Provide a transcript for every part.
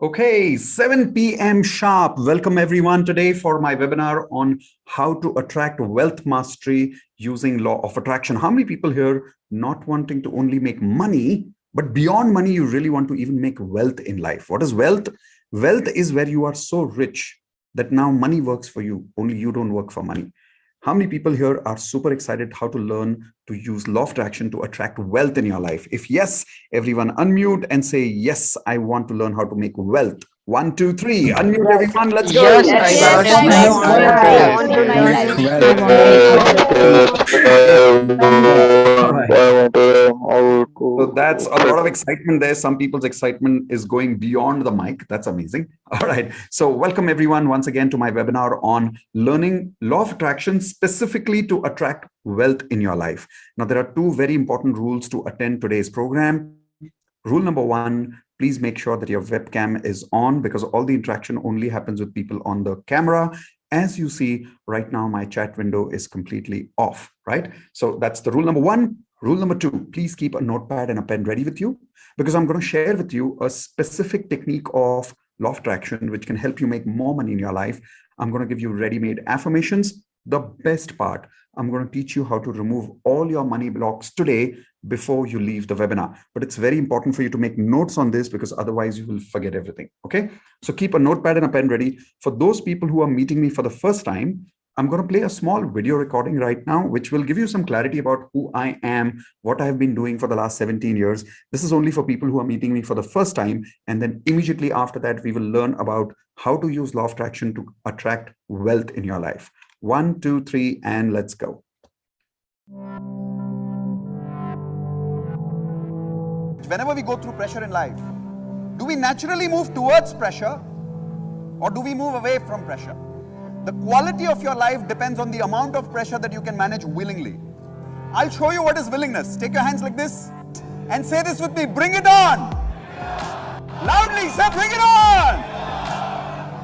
Okay, 7 p.m. sharp. Welcome everyone today for my webinar on how to attract wealth mastery using law of attraction. How many people here not wanting to only make money, but beyond money, you really want to even make wealth in life? What is wealth? Wealth is where you are so rich that now money works for you. Only you don't work for money. How many people here are super excited how to learn to use law of attraction to attract wealth in your life? If yes, everyone unmute and say, yes, I want to learn how to make wealth. 1, 2, 3. Unmute everyone. Let's go. Yes, Yes, I I want want to. to. I I want want to to learn make to wealth. All right. So that's a lot of excitement there. Some people's excitement is going beyond the mic. That's amazing. All right. So welcome everyone once again to my webinar on learning law of attraction specifically to attract wealth in your life. Now, there are two very important rules to attend today's program. Rule number one, please make sure that your webcam is on because all the interaction only happens with people on the camera. As you see right now, my chat window is completely off, right? So that's the rule number one. Rule number two, please keep a notepad and a pen ready with you because I'm going to share with you a specific technique of law of attraction, which can help you make more money in your life. I'm going to give you ready-made affirmations. The best part, I'm going to teach you how to remove all your money blocks today before you leave the webinar. But it's very important for you to make notes on this because otherwise you will forget everything. Okay. So keep a notepad and a pen ready. For those people who are meeting me for the first time, I'm going to play a small video recording right now, which will give you some clarity about who I am, what I have been doing for the last 17 years. This is only for people who are meeting me for the first time. And then immediately after that, we will learn about how to use law of attraction to attract wealth in your life. 1, 2, 3, and let's go. Whenever we go through pressure in life, do we naturally move towards pressure or do we move away from pressure? The quality of your life depends on the amount of pressure that you can manage willingly. I'll show you what is willingness. Take your hands like this and say this with me. Bring it on. Loudly say, bring it on.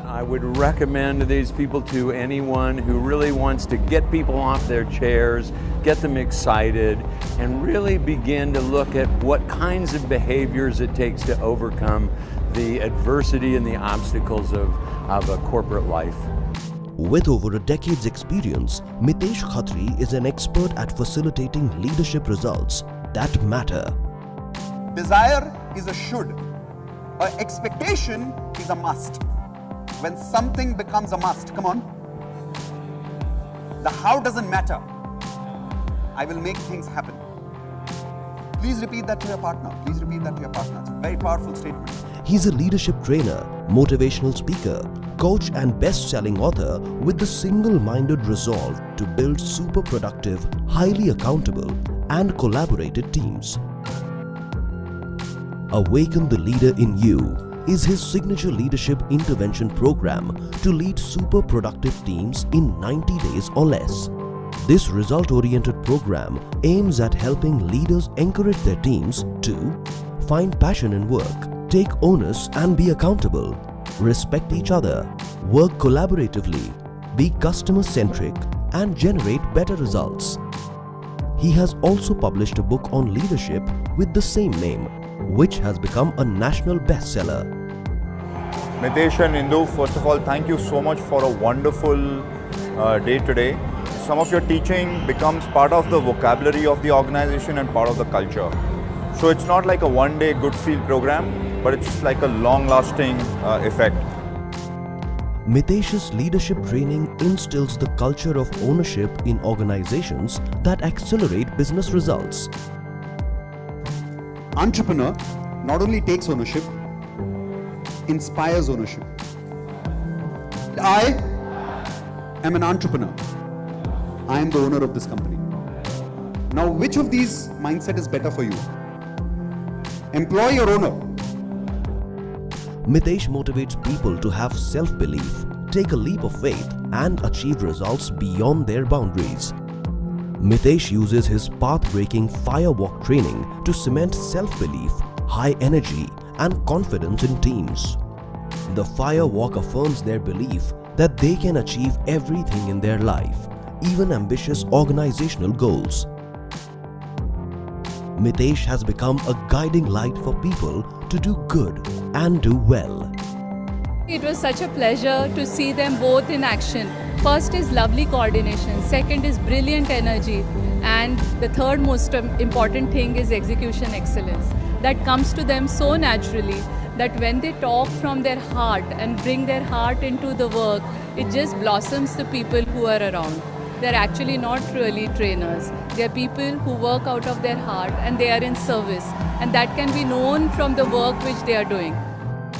I would recommend these people to anyone who really wants to get people off their chairs, get them excited, and really begin to look at what kinds of behaviors it takes to overcome the adversity and the obstacles of a corporate life. With over a decade's experience, Mitesh Khatri is an expert at facilitating leadership results that matter. Desire is a should. An expectation is a must. When something becomes a must, come on. The how doesn't matter. I will make things happen. Please repeat that to your partner. Please repeat that to your partner. It's a very powerful statement. He's a leadership trainer, motivational speaker, coach and best-selling author with the single-minded resolve to build super productive, highly accountable and collaborated teams. Awaken the Leader in You is his signature leadership intervention program to lead super productive teams in 90 days or less. This result-oriented program aims at helping leaders encourage their teams to find passion in work, take onus and be accountable, respect each other, work collaboratively, be customer-centric and generate better results. He has also published a book on leadership with the same name, which has become a national bestseller. Mitesh and Indu, first of all, thank you so much for a wonderful day today. Some of your teaching becomes part of the vocabulary of the organization and part of the culture. So it's not like a one-day good feel program, but it's like a long-lasting effect. Mitesh's leadership training instills the culture of ownership in organizations that accelerate business results. Entrepreneur not only takes ownership, inspires ownership. I am an entrepreneur. I am the owner of this company. Now, which of these mindset is better for you? Employ your owner. Mitesh motivates people to have self-belief, take a leap of faith and achieve results beyond their boundaries. Mitesh uses his path-breaking firewalk training to cement self-belief, high energy and confidence in teams. The firewalk affirms their belief that they can achieve everything in their life, even ambitious organizational goals. Mitesh has become a guiding light for people to do good and do well. It was such a pleasure to see them both in action. First is lovely coordination, second is brilliant energy, and the third most important thing is execution excellence. That comes to them so naturally that when they talk from their heart and bring their heart into the work, it just blossoms the people who are around. They're actually not really trainers. They're people who work out of their heart and they are in service, and that can be known from the work which they are doing.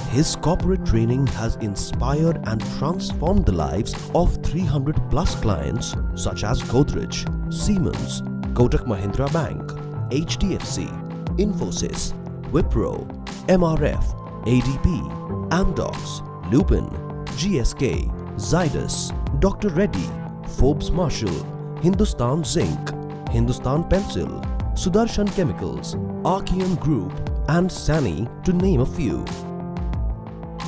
His corporate training has inspired and transformed the lives of 300 plus clients such as Godrej, Siemens, Kotak Mahindra Bank, HDFC, Infosys, Wipro, MRF, ADP, Amdocs, Lupin, GSK, Zydus, Dr. Reddy, Forbes Marshall, Hindustan Zinc, Hindustan Pencil, Sudarshan Chemicals, Archean Group, and Sani, to name a few.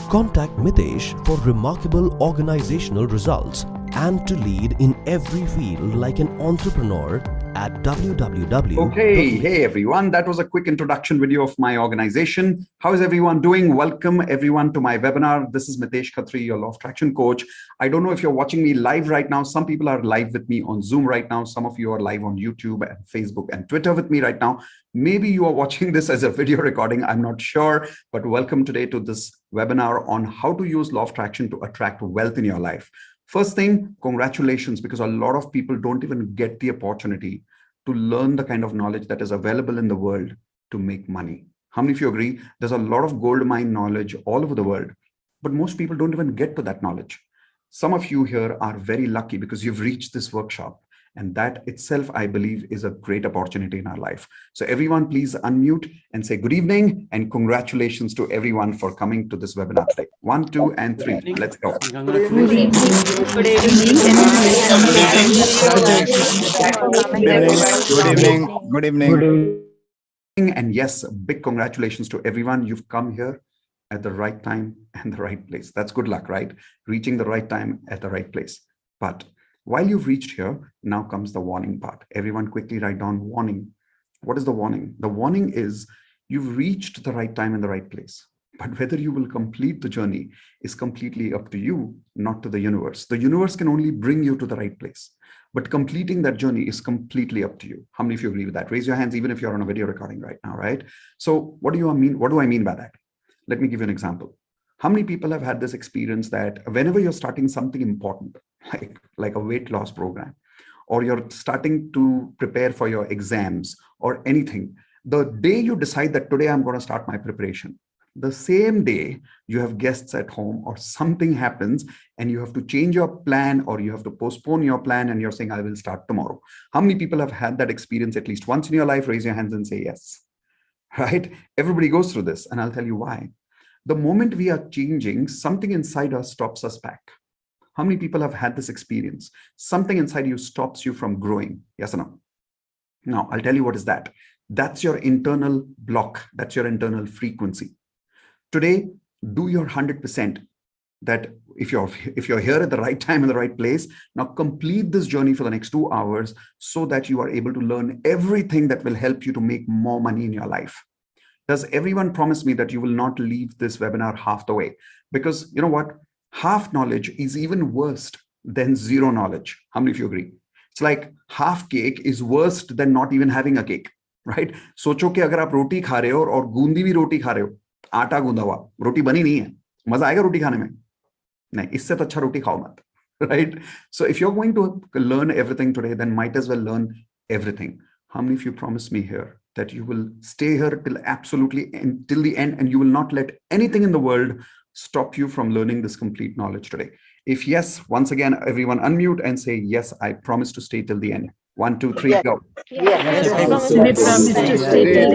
Contact Mitesh for remarkable organizational results and to lead in every field like an entrepreneur at www. Okay, hey everyone, that was a quick introduction video of my organization. How is everyone doing? Welcome everyone to my webinar. This is Mitesh Khatri, your Law of Attraction coach. I don't know if you're watching me live right now. Some people are live with me on Zoom right now. Some of you are live on YouTube and Facebook and Twitter with me right now. Maybe you are watching this as a video recording. I'm not sure, but welcome today to this webinar on how to use Law of Attraction to attract wealth in your life. First thing, congratulations, because a lot of people don't even get the opportunity to learn the kind of knowledge that is available in the world to make money. How many of you agree? There's a lot of gold mine knowledge all over the world, but most people don't even get to that knowledge. Some of you here are very lucky because you've reached this workshop. And that itself, I believe, is a great opportunity in our life. So everyone, please unmute and say good evening and congratulations to everyone for coming to this webinar today. 1, 2, and 3. Let's go. Good evening. Good evening. Good evening. And yes, big congratulations to everyone. You've come here at the right time and the right place. That's good luck, right? Reaching the right time at the right place. But while you've reached here, now comes the warning part. Everyone quickly write down warning. What is the warning? The warning is you've reached the right time and the right place. But whether you will complete the journey is completely up to you, not to the universe. The universe can only bring you to the right place. But completing that journey is completely up to you. How many of you agree with that? Raise your hands even if you're on a video recording right now, right? So what do I mean by that? Let me give you an example. How many people have had this experience that whenever you're starting something important, like a weight loss program, or you're starting to prepare for your exams or anything, the day you decide that today I'm going to start my preparation, the same day you have guests at home or something happens and you have to change your plan or you have to postpone your plan and you're saying, I will start tomorrow. How many people have had that experience at least once in your life? Raise your hands and say yes, right? Everybody goes through this, and I'll tell you why. The moment we are changing, something inside us stops us back. How many people have had this experience? Something inside you stops you from growing. Yes or no? Now, I'll tell you what is that. That's your internal block. That's your internal frequency. Today, do your 100%. That if you're here at the right time in the right place, now complete this journey for the next 2 hours so that you are able to learn everything that will help you to make more money in your life. Does everyone promise me that you will not leave this webinar half the way? Because you know what? Half knowledge is even worse than zero knowledge. How many of you agree? It's like half cake is worse than not even having a cake, right? सोचो कि अगर आप रोटी खा रहे हो और गूंदी भी रोटी खा रहे हो, आटा गूंदा हुआ, रोटी बनी नहीं है, मजा आएगा रोटी खाने में? नहीं, इससे तो अच्छा रोटी खाओ मत, right? So if you're going to learn everything today, then might as well learn everything. How many of you promise me here that you will stay here till the end and you will not let anything in the world stop you from learning this complete knowledge today? If yes, once again, everyone unmute and say, yes, I promise to stay till the end. 1, 2, 3, go. Yes, I promise to stay till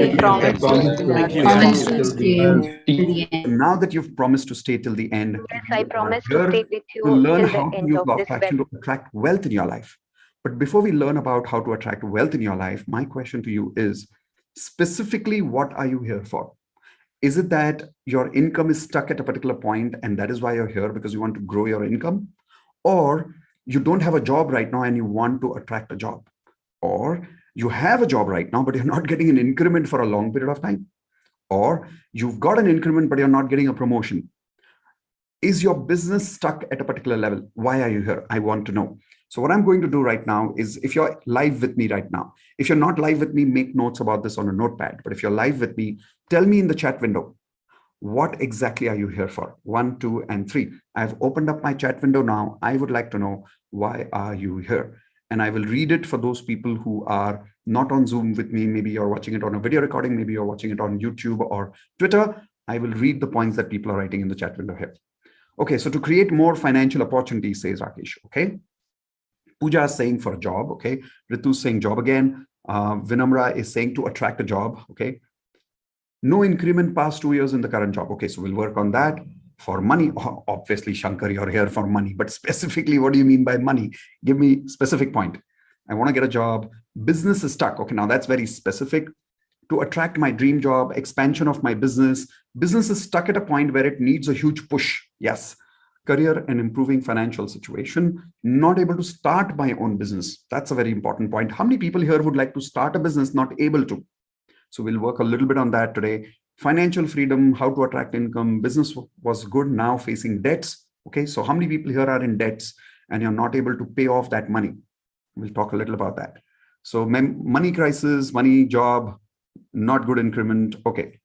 the end. Now that you've promised to stay till the end, Yes, I promise to stay with you to learn till how the to end use of law of this attraction to attract wealth in your life. But before we learn about how to attract wealth in your life, my question to you is, specifically, what are you here for? Is it that your income is stuck at a particular point and that is why you're here because you want to grow your income? Or you don't have a job right now and you want to attract a job? Or you have a job right now, but you're not getting an increment for a long period of time? Or you've got an increment, but you're not getting a promotion? Is your business stuck at a particular level? Why are you here? I want to know. So what I'm going to do right now is, if you're live with me right now, if you're not live with me, make notes about this on a notepad. But if you're live with me, tell me in the chat window, what exactly are you here for? 1, 2, and 3. I've opened up my chat window now. I would like to know, why are you here? And I will read it for those people who are not on Zoom with me. Maybe you're watching it on a video recording. Maybe you're watching it on YouTube or Twitter. I will read the points that people are writing in the chat window here. Okay, so to create more financial opportunities, says Rakesh. Okay. Pooja is saying for a job. Okay. Ritu is saying job again. Vinamra is saying to attract a job. Okay. No increment past 2 years in the current job. Okay, so we'll work on that. For money, obviously, Shankar, you're here for money, but specifically, what do you mean by money? Give me specific point. I want to get a job. Business is stuck. Okay, now that's very specific. To attract my dream job, expansion of my business. Business is stuck at a point where it needs a huge push. Yes. Career and improving financial situation. Not able to start my own business. That's a very important point. How many people here would like to start a business, not able to? So we'll work a little bit on that today. Financial freedom, how to attract income. Business was good, now facing debts. Okay, so how many people here are in debts and you're not able to pay off that money? We'll talk a little about that. So money crisis, money, job, not good increment. Okay.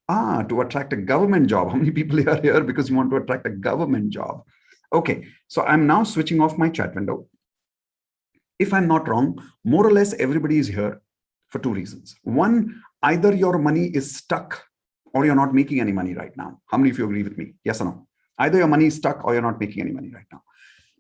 To attract a government job. How many people are here because you want to attract a government job? Okay. So I'm now switching off my chat window. If I'm not wrong, more or less everybody is here for 2 reasons. One, either your money is stuck or you're not making any money right now. How many of you agree with me? Yes or no? Either your money is stuck or you're not making any money right now.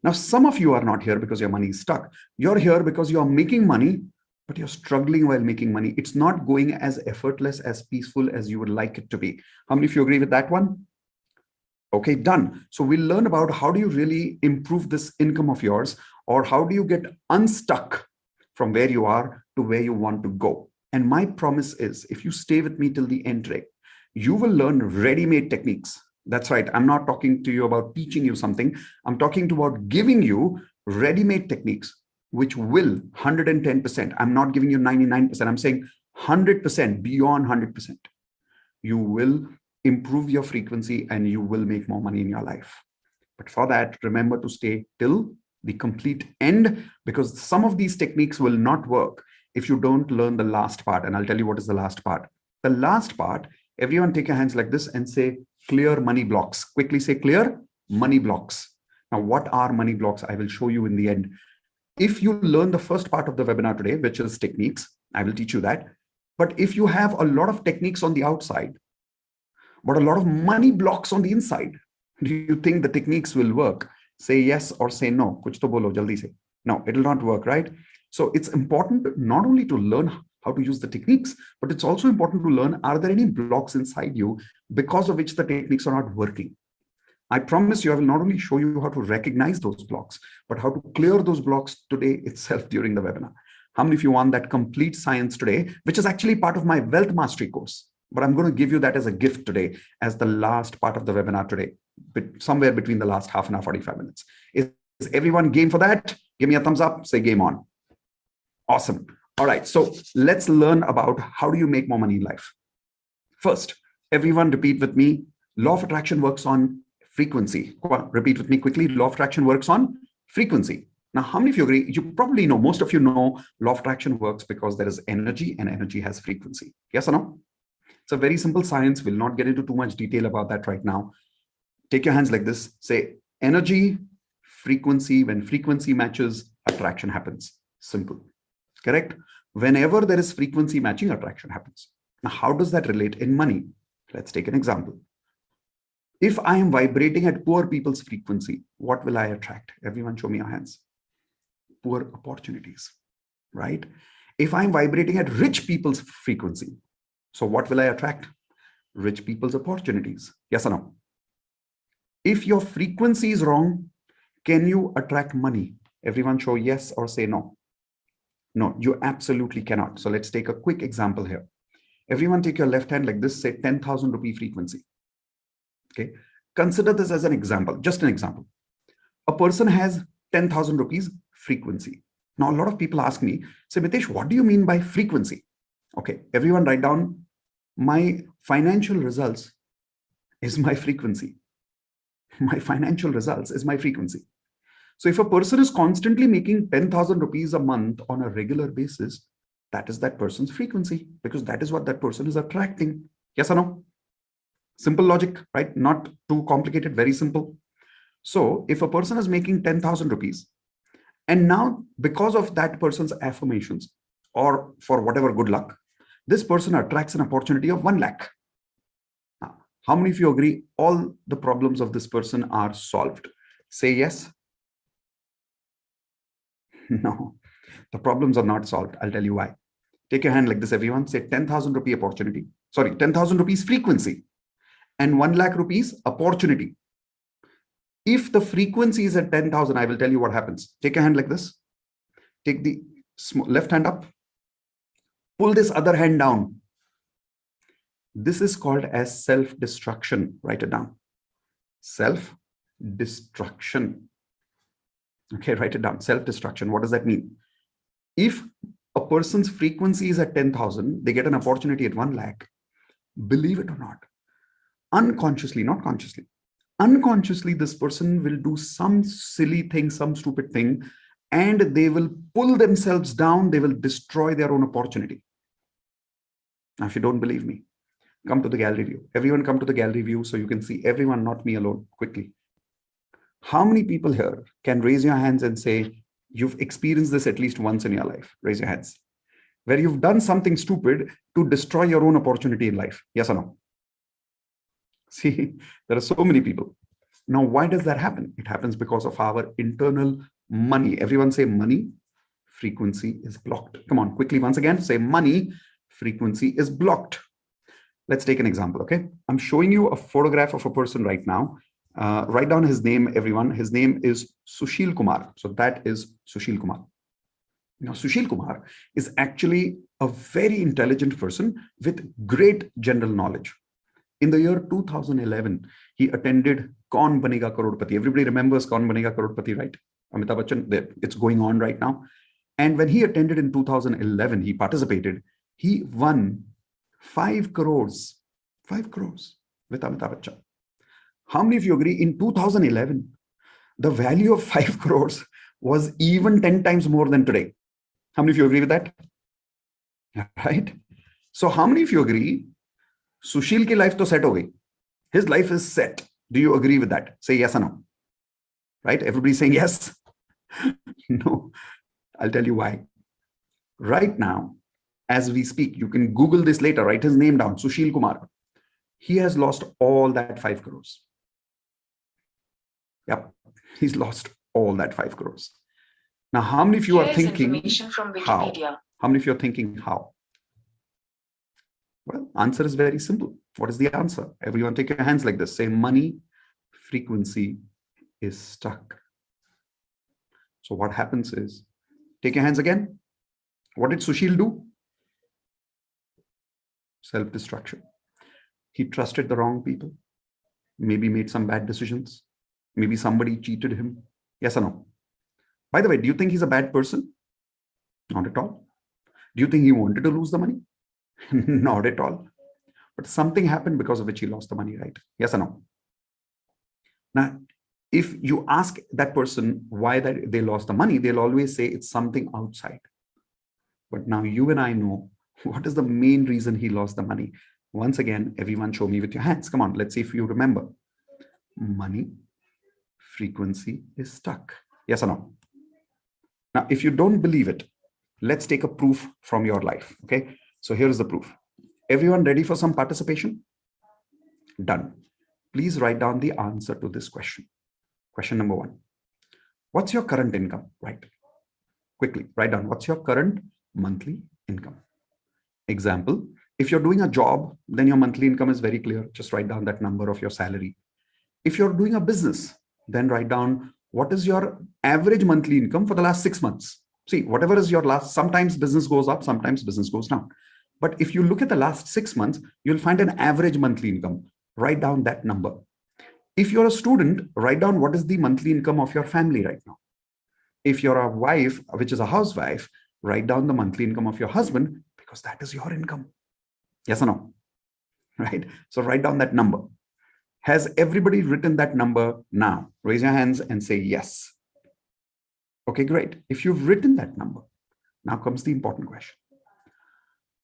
Now, some of you are not here because your money is stuck. You're here because you're making money, but you're struggling while making money. It's not going as effortless, as peaceful as you would like it to be. How many of you agree with that one? Okay, done. So we'll learn about how do you really improve this income of yours, or how do you get unstuck from where you are to where you want to go. And my promise is, if you stay with me till the end today, you will learn ready-made techniques. That's right. I'm not talking to you about teaching you something. I'm talking about giving you ready-made techniques, which will 110%. I'm not giving you 99%. I'm saying 100%, beyond 100%. You will improve your frequency and you will make more money in your life. But for that, remember to stay till the complete end, because some of these techniques will not work if you don't learn the last part. And I'll tell you what is the last part. The last part, everyone take your hands like this and say, clear money blocks. Quickly say, clear money blocks. Now, what are money blocks? I will show you in the end. If you learn the first part of the webinar today, which is techniques, I will teach you that. But if you have a lot of techniques on the outside, but a lot of money blocks on the inside, do you think the techniques will work? Say yes or say no. Kuch to bolo, jaldi se. No, it will not work, right? So it's important not only to learn how to use the techniques, but it's also important to learn, are there any blocks inside you because of which the techniques are not working? I promise you, I will not only show you how to recognize those blocks, but how to clear those blocks today itself during the webinar. How many of you want that complete science today, which is actually part of my wealth mastery course? But I'm going to give you that as a gift today, as the last part of the webinar today, somewhere between the last half an hour, 45 minutes. Is everyone game for that? Give me a thumbs up, say game on. Awesome. All right, so let's learn about how do you make more money in life. First, everyone repeat with me. Law of attraction works on frequency. Repeat with me quickly. Law of attraction works on frequency. Now, how many of you agree? You probably know, most of you know law of attraction works because there is energy and energy has frequency. Yes or no? It's a very simple science. We'll not get into too much detail about that right now. Take your hands like this. Say energy, frequency. When frequency matches, attraction happens. Simple. Correct? Whenever there is frequency matching, attraction happens. Now, how does that relate in money? Let's take an example. If I am vibrating at poor people's frequency, what will I attract? Everyone show me your hands. Poor opportunities, right? If I'm vibrating at rich people's frequency, so what will I attract? Rich people's opportunities. Yes or no? If your frequency is wrong, can you attract money? Everyone show yes or say no. No, you absolutely cannot. So let's take a quick example here. Everyone take your left hand like this, say 10,000 rupee frequency. Okay. Consider this as an example, just an example. A person has 10,000 rupees frequency. Now, a lot of people ask me, say, Mitesh, what do you mean by frequency? Okay, everyone write down, my financial results is my frequency. My financial results is my frequency. So if a person is constantly making 10,000 rupees a month on a regular basis, that is that person's frequency, because that is what that person is attracting. Yes or no? Simple logic, right? Not too complicated, very simple. So if a person is making 10,000 rupees, and now because of that person's affirmations, or for whatever good luck, this person attracts an opportunity of 1 lakh. Now, how many of you agree all the problems of this person are solved? Say yes. No, the problems are not solved. I'll tell you why. Take your hand like this, everyone. Say 10,000 rupee opportunity. Sorry, 10,000 rupees frequency and 1 lakh rupees opportunity. If the frequency is at 10,000, I will tell you what happens. Take your hand like this. Take the left hand up. Pull this other hand down. This is called as self-destruction. Write it down. Self-destruction. Okay, write it down. Self-destruction. What does that mean? If a person's frequency is at 10,000, they get an opportunity at 1 lakh. Believe it or not, unconsciously, not consciously, unconsciously, this person will do some silly thing, some stupid thing, and they will pull themselves down. They will destroy their own opportunity. Now, if you don't believe me, come to the gallery view. Everyone come to the gallery view so you can see everyone, not me alone, quickly. How many people here can raise your hands and say, you've experienced this at least once in your life? Raise your hands. Where you've done something stupid to destroy your own opportunity in life. Yes or no? See, there are so many people. Now, why does that happen? It happens because of our internal money. Everyone say money, frequency is blocked. Come on, quickly, once again, say money, frequency is blocked. Let's take an example, okay? I'm showing you a photograph of a person right now. Write down his name, everyone. His name is Sushil Kumar. So that is Sushil Kumar. Now, Sushil Kumar is actually a very intelligent person with great general knowledge. In the year 2011, he attended Kaun Banega Crorepati. Everybody remembers Kaun Banega Crorepati, right? Amitabh Bachchan, it's going on right now. And when he attended in 2011, he participated. He won 5 crores with Amitabh Bachchan. How many of you agree in 2011, the value of 5 crores was even 10 times more than today? How many of you agree with that? Right? So how many of you agree Sushil ki life to set ho gayi? His life is set. Do you agree with that? Say yes or no. Right? Everybody's saying yes. No. I'll tell you why. Right now, as we speak, you can Google this later, write his name down, Sushil Kumar. He has lost all that 5 crores. Yep. He's lost all that 5 crores. Now, how many of you are thinking how? How many of you are thinking how? Well, answer is very simple. What is the answer? Everyone take your hands like this. Say money, frequency is stuck. So what happens is, take your hands again. What did Sushil do? Self-destruction. He trusted the wrong people. Maybe made some bad decisions. Maybe somebody cheated him. Yes or no? By the way, do you think he's a bad person? Not at all. Do you think he wanted to lose the money? Not at all. But something happened because of which he lost the money, right? Yes or no? Now, if you ask that person why that they lost the money, they'll always say it's something outside. But now you and I know what is the main reason he lost the money. Once again, everyone show me with your hands. Come on, let's see if you remember. Money, frequency is stuck. Yes or no? Now, if you don't believe it, let's take a proof from your life. Okay. So here is the proof. Everyone ready for some participation? Done. Please write down the answer to this question. Question number 1. What's your current income? Right. Quickly write down. What's your current monthly income? Example, if you're doing a job, then your monthly income is very clear. Just write down that number of your salary. If you're doing a business, then write down what is your average monthly income for the last 6 months. See, whatever is your last, sometimes business goes up, sometimes business goes down. But if you look at the last 6 months, you'll find an average monthly income. Write down that number. If you're a student, write down what is the monthly income of your family right now. If you're a wife, which is a housewife, write down the monthly income of your husband, because that is your income. Yes or no? Right? So write down that number. Has everybody written that number now? Raise your hands and say yes. Okay, great. If you've written that number, now comes the important question.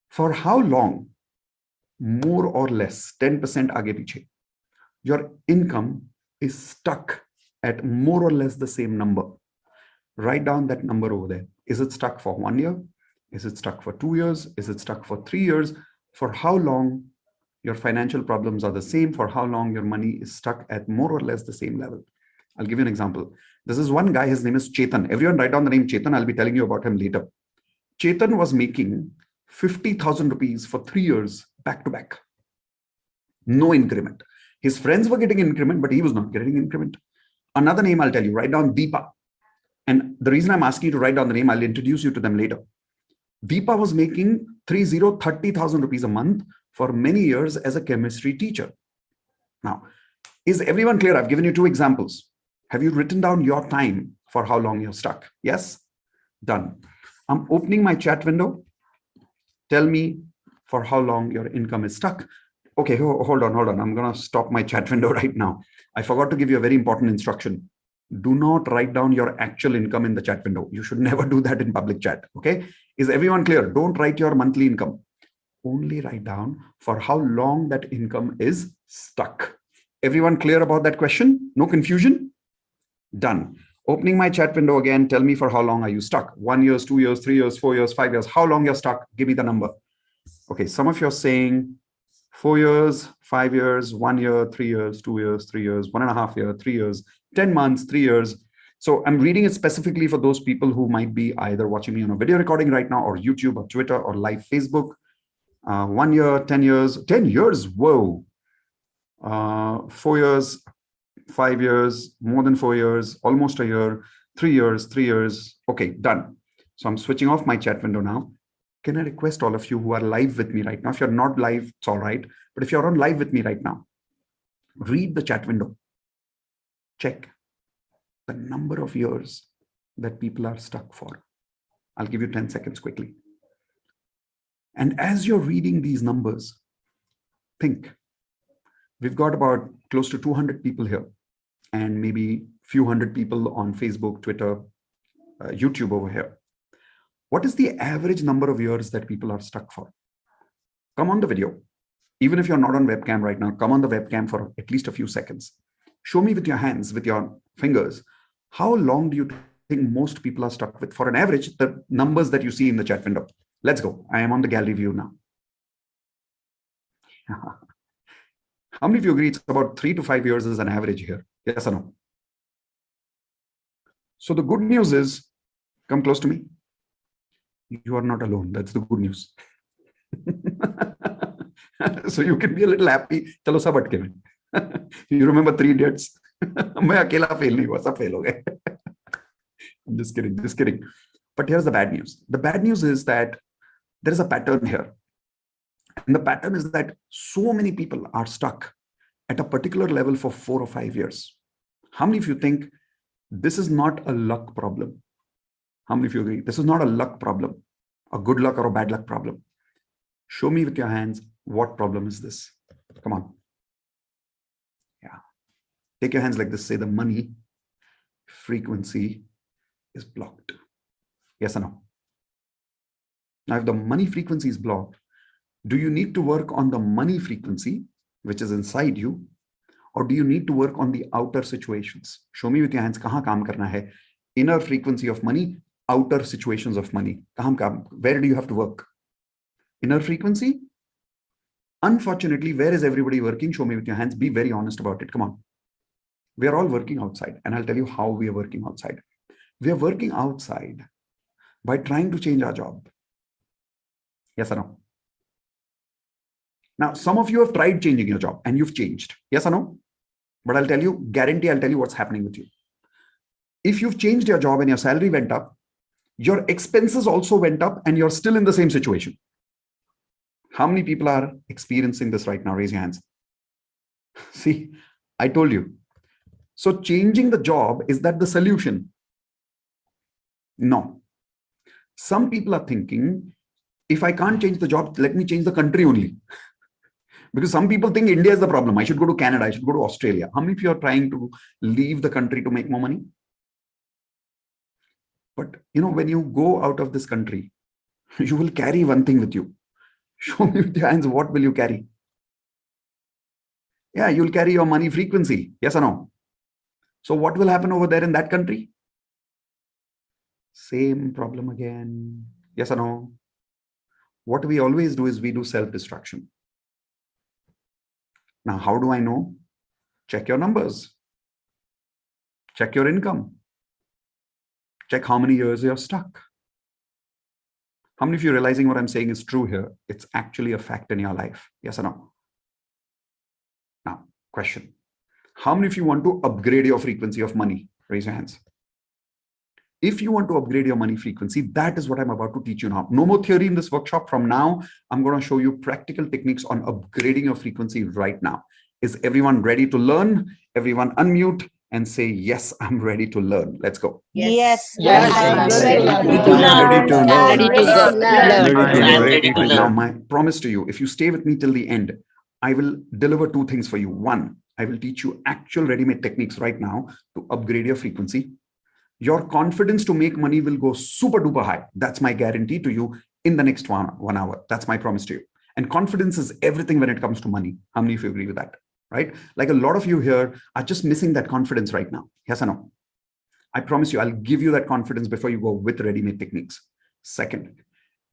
For how long, more or less, 10% aage piche, your income is stuck at more or less the same number? Write down that number over there. Is it stuck for 1 year? Is it stuck for 2 years? Is it stuck for 3 years? For how long your financial problems are the same? For how long your money is stuck at more or less the same level? I'll give you an example. This is one guy, his name is Chetan. Everyone write down the name Chetan. I'll be telling you about him later. Chetan was making 50,000 rupees for 3 years back to back. No increment. His friends were getting increment, but he was not getting increment. Another name I'll tell you, write down Deepa. And the reason I'm asking you to write down the name, I'll introduce you to them later. Deepa was making 30,000 rupees a month for many years as a chemistry teacher. Now, is everyone clear? I've given you 2 examples. Have you written down your time for how long you're stuck? Yes? Done. I'm opening my chat window. Tell me for how long your income is stuck. Okay, hold on. I'm going to stop my chat window right now. I forgot to give you a very important instruction. Do not write down your actual income in the chat window. You should never do that in public chat. Okay? Is everyone clear? Don't write your monthly income. Only write down for how long that income is stuck. Everyone clear about that question? No confusion? Done. Opening my chat window again. Tell me for how long are you stuck? 1 year, 2 years, 3 years, 4 years, 5 years. How long you're stuck? Give me the number. Okay, some of you are saying 4 years, 5 years, 1 year, 3 years, 2 years, 3 years, 1.5 years, 3 years, 10 months, 3 years. So I'm reading it specifically for those people who might be either watching me on a video recording right now, or YouTube, or Twitter, or live Facebook. 1 year, 10 years, 10 years. Whoa. 4 years, 5 years, more than 4 years, almost a year, 3 years, 3 years. Okay, done. So I'm switching off my chat window now. Can I request all of you who are live with me right now? If you're not live, it's all right. But if you're on live with me right now, read the chat window. Check the number of years that people are stuck for. I'll give you 10 seconds quickly. And as you're reading these numbers, think, we've got about close to 200 people here, and maybe few hundred people on Facebook, Twitter, YouTube over here. What is the average number of years that people are stuck for? Come on the video. Even if you're not on webcam right now, come on the webcam for at least a few seconds. Show me with your hands, with your fingers, how long do you think most people are stuck with? For an average, the numbers that you see in the chat window. Let's go. I am on the gallery view now. How many of you agree it's about 3 to 5 years as an average here? Yes or no? So the good news is, come close to me. You are not alone. That's the good news. So you can be a little happy. Chalo sab atke mein. You remember 3 Idiots? मैं अकेला fail नहीं हुआ, सब fail हो गए. I'm just kidding. But here's the bad news. The bad news is that there is a pattern here. And the pattern is that so many people are stuck at a particular level for 4 or 5 years. How many of you think this is not a luck problem? How many of you agree? This is not a luck problem, a good luck or a bad luck problem. Show me with your hands, what problem is this? Come on. Yeah. Take your hands like this. Say the money frequency is blocked. Yes or no? Now, if the money frequency is blocked, do you need to work on the money frequency, which is inside you, or do you need to work on the outer situations? Show me with your hands, kahan kaam karna hai? Inner frequency of money, outer situations of money. Where do you have to work? Inner frequency? Unfortunately, where is everybody working? Show me with your hands. Be very honest about it. Come on. We are all working outside, and I'll tell you how we are working outside. We are working outside by trying to change our job. Yes or no? Now, some of you have tried changing your job and you've changed. Yes or no? But I'll tell you, guarantee I'll tell you what's happening with you. If you've changed your job and your salary went up, your expenses also went up and you're still in the same situation. How many people are experiencing this right now? Raise your hands. See, I told you. So changing the job, is that the solution? No. Some people are thinking, if I can't change the job, let me change the country only. Because some people think India is the problem. I should go to Canada. I should go to Australia. How many of you are trying to leave the country to make more money? But when you go out of this country, you will carry one thing with you. Show me with your hands, what will you carry? Yeah, you'll carry your money frequency. Yes or no? So what will happen over there in that country? Same problem again. Yes or no? What we always do is we do self-destruction. Now, how do I know? Check your numbers. Check your income. Check how many years you're stuck. How many of you realizing what I'm saying is true here? It's actually a fact in your life. Yes or no? Now, question. How many of you want to upgrade your frequency of money? Raise your hands. If you want to upgrade your money frequency, that is what I'm about to teach you now. No more theory in this workshop. From now, I'm going to show you practical techniques on upgrading your frequency right now. Is everyone ready to learn? Everyone unmute and say, yes, I'm ready to learn. Let's go. Yes. Yes, I'm I'm ready to ready to learn. learn. Ready to learn. Now, my promise to you, if you stay with me till the end, I will deliver two things for you. One, I will teach you actual ready-made techniques right now to upgrade your frequency. Your confidence to make money will go super duper high. That's my guarantee to you in the next 1 hour. That's my promise to you. And confidence is everything when it comes to money. How many of you agree with that? Right? Like a lot of you here are just missing that confidence right now. Yes or no? I promise you, I'll give you that confidence before you go with ready-made techniques. Second,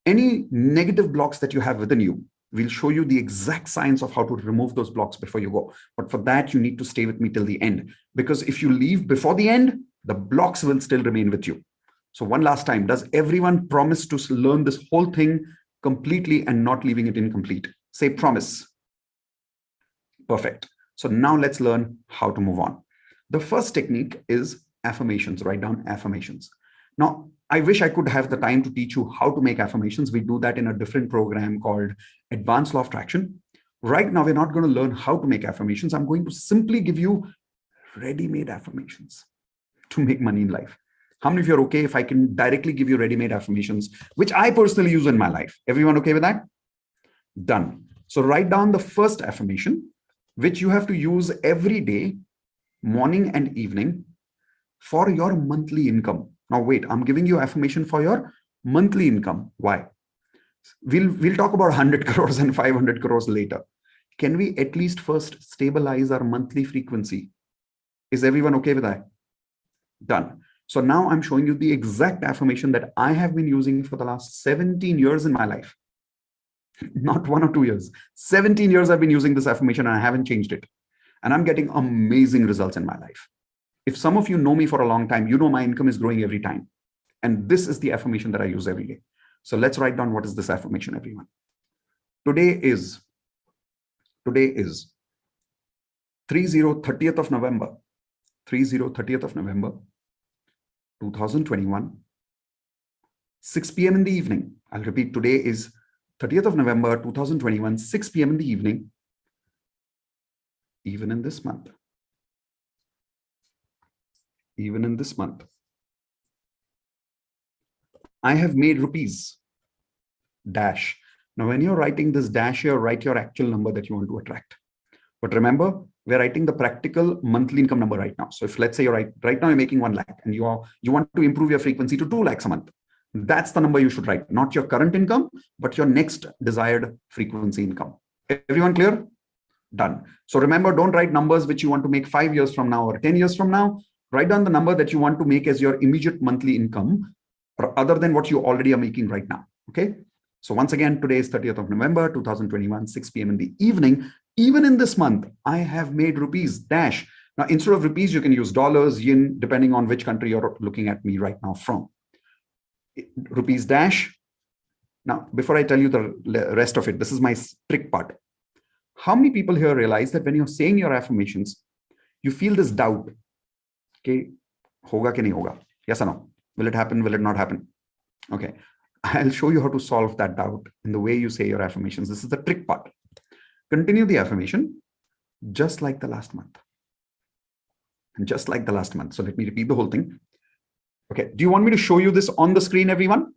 any negative blocks that you have within you, we'll show you the exact science of how to remove those blocks before you go. But for that, you need to stay with me till the end. Because if you leave before the end, the blocks will still remain with you. So one last time, does everyone promise to learn this whole thing completely and not leaving it incomplete? Say promise. Perfect. So now let's learn how to move on. The first technique is affirmations. Write down affirmations. Now, I wish I could have the time to teach you how to make affirmations. We do that in a different program called Advanced Law of Attraction. Right now, we're not going to learn how to make affirmations. I'm going to simply give you ready-made affirmations to make money in life. How many of you are okay if I can directly give you ready-made affirmations, which I personally use in my life? Everyone okay with that? Done. So write down the first affirmation, which you have to use every day, morning and evening, for your monthly income. Now wait, I'm giving you affirmation for your monthly income. Why? We'll talk about 100 crores and 500 crores later. Can we at least first stabilize our monthly frequency? Is everyone okay with that? Done. So now I'm showing you the exact affirmation that I have been using for the last 17 years in my life. Not 1 or 2 years. 17 years I've been using this affirmation and I haven't changed it. And I'm getting amazing results in my life. If some of you know me for a long time, you know my income is growing every time. And this is the affirmation that I use every day. So let's write down what is this affirmation, everyone. Today is 30th of November. 30th of November, 2021, 6 p.m. in the evening. I'll repeat, today is 30th of November, 2021, 6 p.m. in the evening, even in this month. Even in this month, I have made rupees dash. Now, when you're writing this dash here, write your actual number that you want to attract. But remember, we're writing the practical monthly income number right now. So if let's say you're right now you're making 1 lakh and you want to improve your frequency to 2 lakhs a month. That's the number you should write, not your current income, but your next desired frequency income. Everyone clear? Done. So remember, don't write numbers which you want to make 5 years from now or 10 years from now. Write down the number that you want to make as your immediate monthly income, or other than what you already are making right now. Okay. So once again, today is 30th of November, 2021, 6 p.m. in the evening. Even in this month, I have made rupees dash. Now, instead of rupees, you can use dollars, yen, depending on which country you're looking at me right now from. Rupees dash. Now, before I tell you the rest of it, this is my trick part. How many people here realize that when you're saying your affirmations, you feel this doubt? Okay, hoga ke nahi hoga? Yes or no? Will it happen? Will it not happen? Okay, I'll show you how to solve that doubt in the way you say your affirmations. This is the trick part. Continue the affirmation just like the last month. And just like the last month. So let me repeat the whole thing. Okay, do you want me to show you this on the screen, everyone?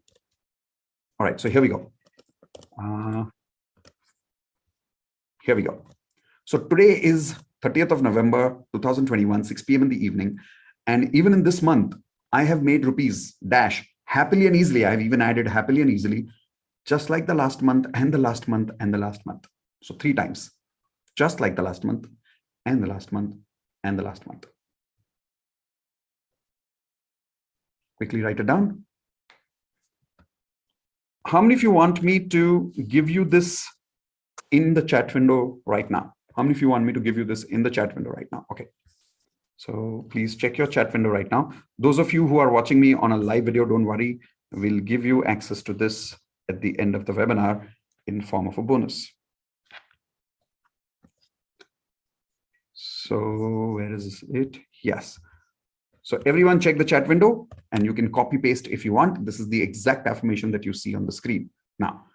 All right, so here we go. Here we go. So today is 30th of November, 2021, 6 p.m. in the evening. And even in this month, I have made rupees dash happily and easily. I've even added happily and easily, just like the last month and the last month and the last month. So 3 times, just like the last month and the last month and the last month. Quickly write it down. How many of you want me to give you this in the chat window right now? How many of you want me to give you this in the chat window right now? Okay. So please check your chat window right now. Those of you who are watching me on a live video, don't worry. We'll give you access to this at the end of the webinar in form of a bonus. So where is it? Yes. So everyone check the chat window and you can copy paste if you want. This is the exact affirmation that you see on the screen. Now,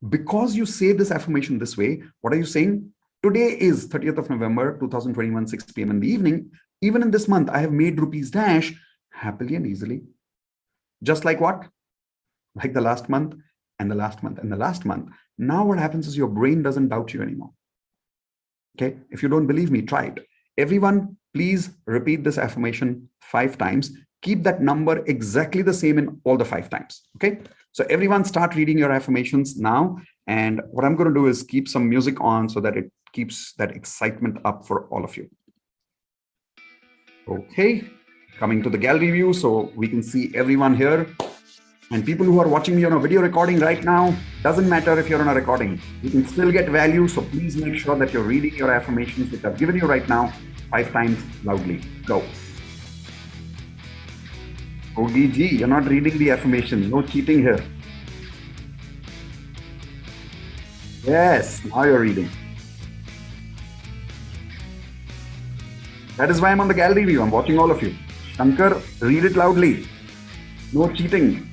because you say this affirmation this way, what are you saying? Today is 30th of November, 2021, 6 p.m. in the evening. Even in this month, I have made rupees dash happily and easily. Just like what? Like the last month and the last month and the last month. Now what happens is your brain doesn't doubt you anymore. Okay, if you don't believe me, try it. Everyone, please repeat this affirmation 5 times. Keep that number exactly the same in all the 5 times. Okay, so everyone start reading your affirmations now. And what I'm going to do is keep some music on so that it keeps that excitement up for all of you. Okay, coming to the gallery view so we can see everyone here. And people who are watching me on a video recording right now, doesn't matter if you're on a recording, you can still get value. So please make sure that you're reading your affirmations which I've given you right now 5 times loudly. Go. ODG, you're not reading the affirmation. No cheating here. Yes, now you're reading. That is why I'm on the gallery view. I'm watching all of you. Shankar, read it loudly. No cheating.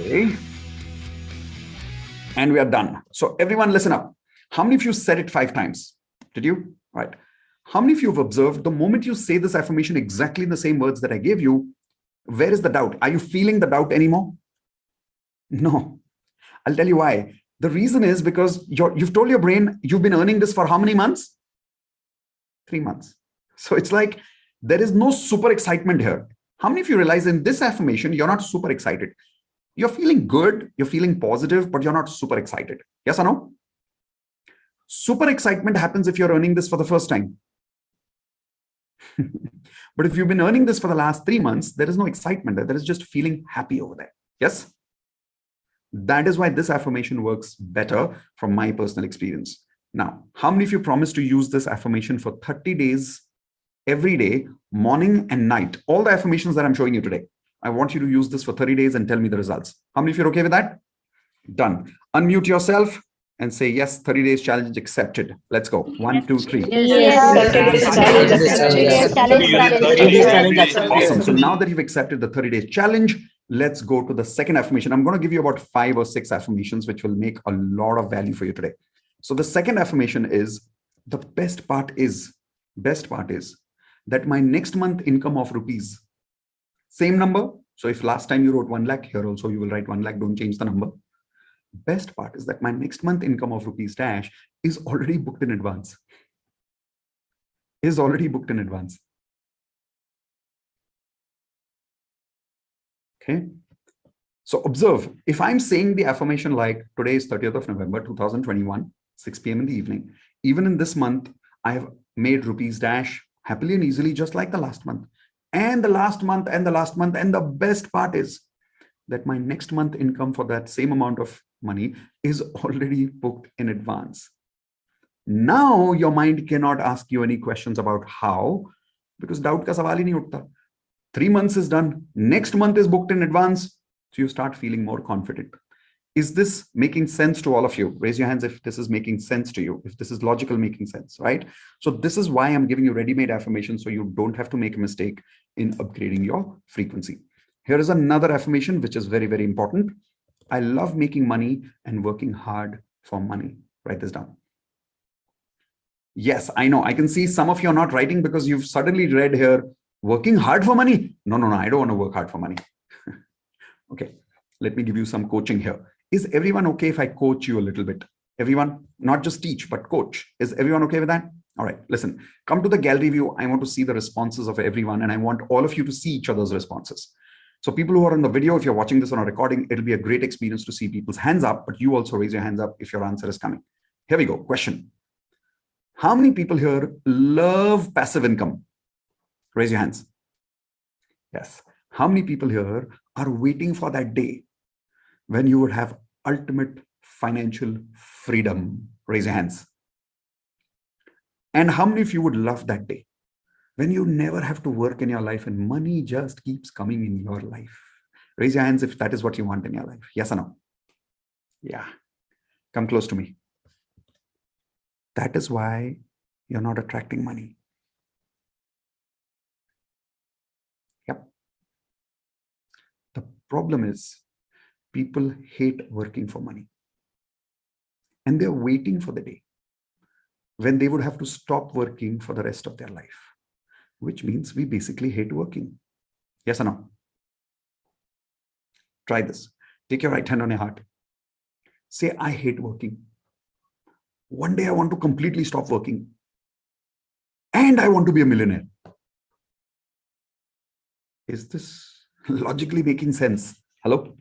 Okay. And we are done. So everyone listen up. How many of you said it 5 times? Did you? Right. How many of you have observed the moment you say this affirmation exactly in the same words that I gave you, where is the doubt? Are you feeling the doubt anymore? No. I'll tell you why. The reason is because you've told your brain you've been earning this for how many months? 3 months. So it's like there is no super excitement here. How many of you realize in this affirmation, you're not super excited? You're feeling good, you're feeling positive, but you're not super excited. Yes or no? Super excitement happens if you're earning this for the first time. But if you've been earning this for the last 3 months, there is no excitement there. There is just feeling happy over there. Yes? That is why this affirmation works better from my personal experience. Now, how many of you promise to use this affirmation for 30 days, every day, morning and night? All the affirmations that I'm showing you today. I want you to use this for 30 days and tell me the results. How many of you are okay with that? Done. Unmute yourself and say, yes, 30 days challenge accepted. Let's go. 1, 2, 3. Awesome. So now that you've accepted the 30 days challenge, let's go to the second affirmation. I'm going to give you about 5 or 6 affirmations, which will make a lot of value for you today. So the second affirmation is, the best part is that my next month income of rupees, same number. So if last time you wrote 1 lakh, here also you will write 1 lakh. Don't change the number. Best part is that my next month income of rupees dash is already booked in advance. Okay. So observe, if I'm saying the affirmation like today is 30th of November, 2021, 6 p.m. in the evening, even in this month, I have made rupees dash happily and easily, just like the last month and the last month and the last month. And the best part is that my next month income for that same amount of money is already booked in advance. Now your mind cannot ask you any questions about how, because doubt ka sawal hi nahi uthta. 3 months is done. Next month is booked in advance. So you start feeling more confident. Is this making sense to all of you? Raise your hands if this is making sense to you, if this is logical making sense, right? So this is why I'm giving you ready-made affirmations so you don't have to make a mistake in upgrading your frequency. Here is another affirmation, which is very, very important. I love making money and working hard for money. Write this down. Yes, I know. I can see some of you are not writing because you've suddenly read here, working hard for money. No, I don't want to work hard for money. Okay, let me give you some coaching here. Is everyone okay if I coach you a little bit? Everyone, not just teach, but coach. Is everyone okay with that? All right, listen, come to the gallery view. I want to see the responses of everyone, and I want all of you to see each other's responses. So people who are on the video, if you're watching this on a recording, it'll be a great experience to see people's hands up, but you also raise your hands up if your answer is coming. Here we go. Question. How many people here love passive income? Raise your hands. Yes. How many people here are waiting for that day when you would have ultimate financial freedom? Raise your hands. And how many of you would love that day when you never have to work in your life and money just keeps coming in your life? Raise your hands if that is what you want in your life. Yes or no? Yeah. Come close to me. That is why you're not attracting money. Yep. The problem is people hate working for money. And they're waiting for the day when they would have to stop working for the rest of their life, which means we basically hate working. Yes or no? Try this. Take your right hand on your heart. Say, I hate working. One day I want to completely stop working. And I want to be a millionaire. Is this logically making sense? Hello?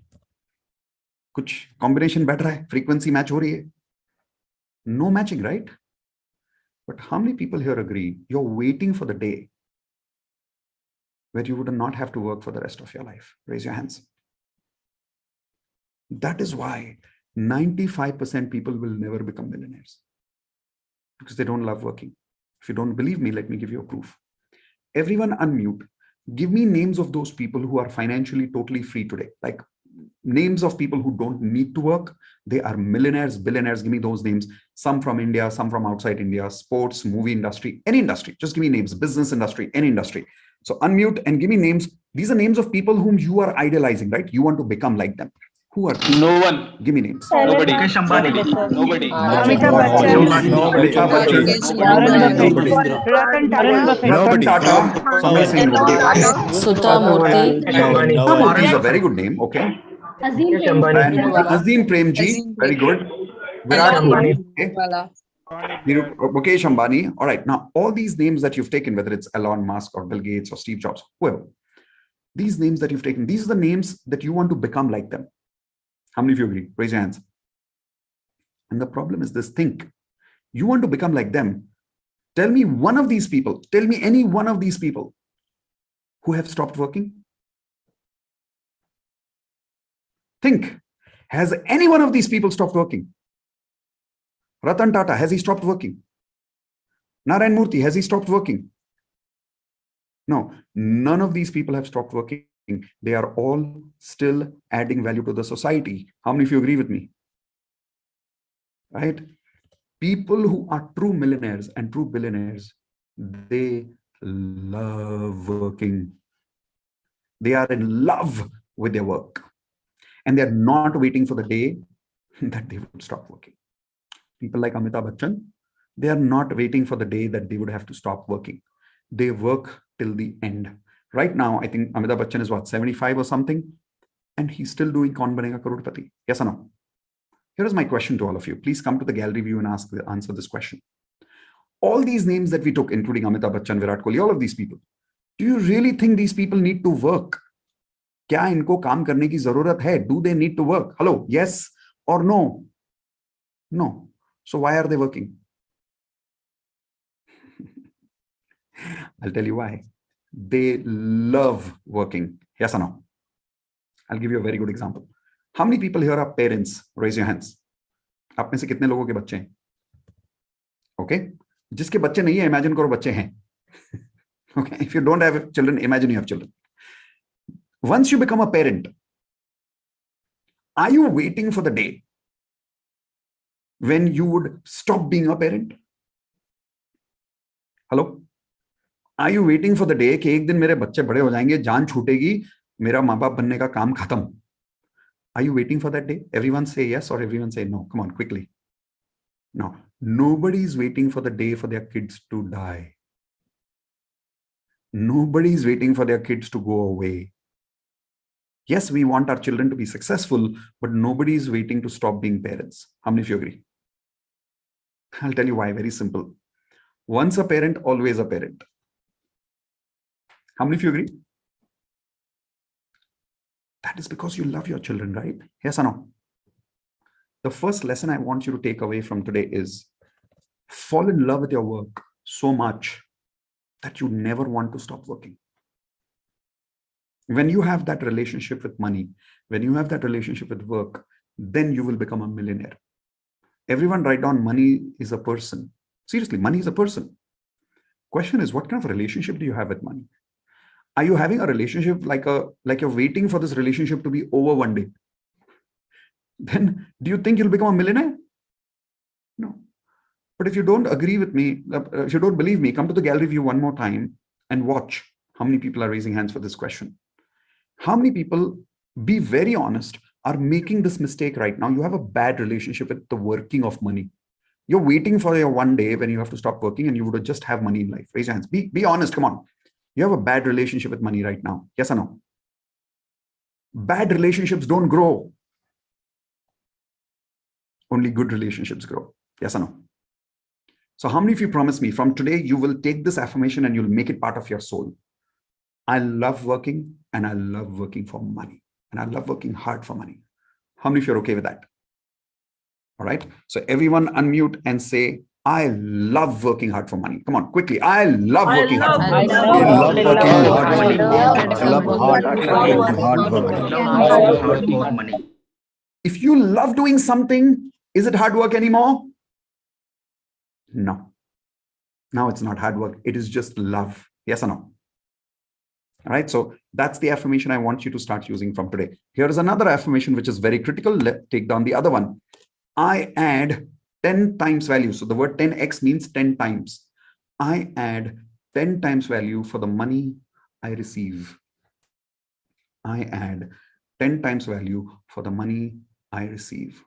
कुछ combination बैठ रहा है? Frequency match हो रही है? No matching, right? But how many people here agree you're waiting for the day where you would not have to work for the rest of your life? Raise your hands. That is why 95% people will never become millionaires, because they don't love working. If you don't believe me, let me give you a proof. Everyone unmute. Give me names of those people who are financially totally free today. Like names of people who don't need to work. They are millionaires, billionaires. Give me those names. Some from India, some from outside India, sports, movie industry, any industry. Just give me names, business industry, any industry. So unmute and give me names. These are names of people whom you are idolizing, right? You want to become like them. Who are these? No one. Give me names. Nobody. Nobody. Nobody. Amitabh Bachchan. Nobody. Amitabh Bachchan. Warren Buffett. Nobody. Ratan Tata. Ratan Tata. Somebody saying nobody. Sudha Murthy. Murthy is a very good name. Okay. And Azim Premji. Very good. Virat Kohli. Okay. Mukesh Ambani. All right. Now, all these names that you've taken, whether it's Elon Musk or Bill Gates or Steve Jobs, whoever, these names that you've taken, these are the names that you want to become like them. How many of you agree? Raise your hands. And the problem is this: think. You want to become like them. Tell me one of these people. Tell me any one of these people who have stopped working. Think. Has any one of these people stopped working? Ratan Tata, has he stopped working? Narayan Murthy, has he stopped working? No, none of these people have stopped working. They are all still adding value to the society. How many of you agree with me? Right? People who are true millionaires and true billionaires, they love working. They are in love with their work. And they're not waiting for the day that they would stop working. People like Amitabh Bachchan, they are not waiting for the day that they would have to stop working. They work till the end. Right now, I think Amitabh Bachchan is what, 75 or something? And he's still doing Kaun Banega Crorepati. Yes or no? Here is my question to all of you. Please come to the gallery view and answer this question. All these names that we took, including Amitabh Bachchan, Virat Kohli, all of these people, do you really think these people need to work? क्या इनको काम करने की जरूरत है? Do they need to work? Hello, yes or no? No. So why are they working? I'll tell you why. They love working. Yes or no? I'll give you a very good example. How many people here are parents? Raise your hands. आप में से कितने लोगों के बच्चे हैं? Okay. जिसके बच्चे नहीं है, imagine करो बच्चे हैं. Okay. If you don't have children, imagine you have children. Once you become a parent, are you waiting for the day when you would stop being a parent? Hello? Are you waiting for the day कि एक दिन मेरे बच्चे बड़े हो जाएंगे, जान छूटेगी, मेरा माँ बाप बनने का काम खत्म? Are you waiting for that day? Everyone say yes or everyone say no. Come on, quickly. No. Nobody is waiting for the day for their kids to die. Nobody is waiting for their kids to go away. Yes, we want our children to be successful, but nobody is waiting to stop being parents. How many of you agree? I'll tell you why. Very simple. Once a parent, always a parent. How many of you agree? That is because you love your children, right? Yes or no? The first lesson I want you to take away from today is fall in love with your work so much that you never want to stop working. When you have that relationship with money, when you have that relationship with work, then you will become a millionaire. Everyone write down money is a person. Seriously, money is a person. Question is, what kind of relationship do you have with money? Are you having a relationship like you're waiting for this relationship to be over one day? Then do you think you'll become a millionaire? No. But if you don't agree with me, if you don't believe me, come to the gallery view one more time and watch how many people are raising hands for this question. How many people, be very honest, are making this mistake right now? You have a bad relationship with the working of money. You're waiting for your one day when you have to stop working and you would just have money in life. Raise your hands. Be honest. Come on. You have a bad relationship with money right now. Yes or no? Bad relationships don't grow. Only good relationships grow. Yes or no? So how many of you promise me from today, you will take this affirmation and you'll make it part of your soul? I love working and I love working for money and I love working hard for money. How many of you are okay with that? All right. So everyone unmute and say, I love working hard for money. Come on, quickly. I love working hard for money. I love working hard money. If you love doing something, is it hard work anymore? No. Now it's not hard work. It is just love. Yes or no? All right. So that's the affirmation I want you to start using from today. Here is another affirmation, which is very critical. Let's take down the other one. I add 10 times value. So the word 10x means 10 times. I add 10 times value for the money I receive. I add 10 times value for the money I receive.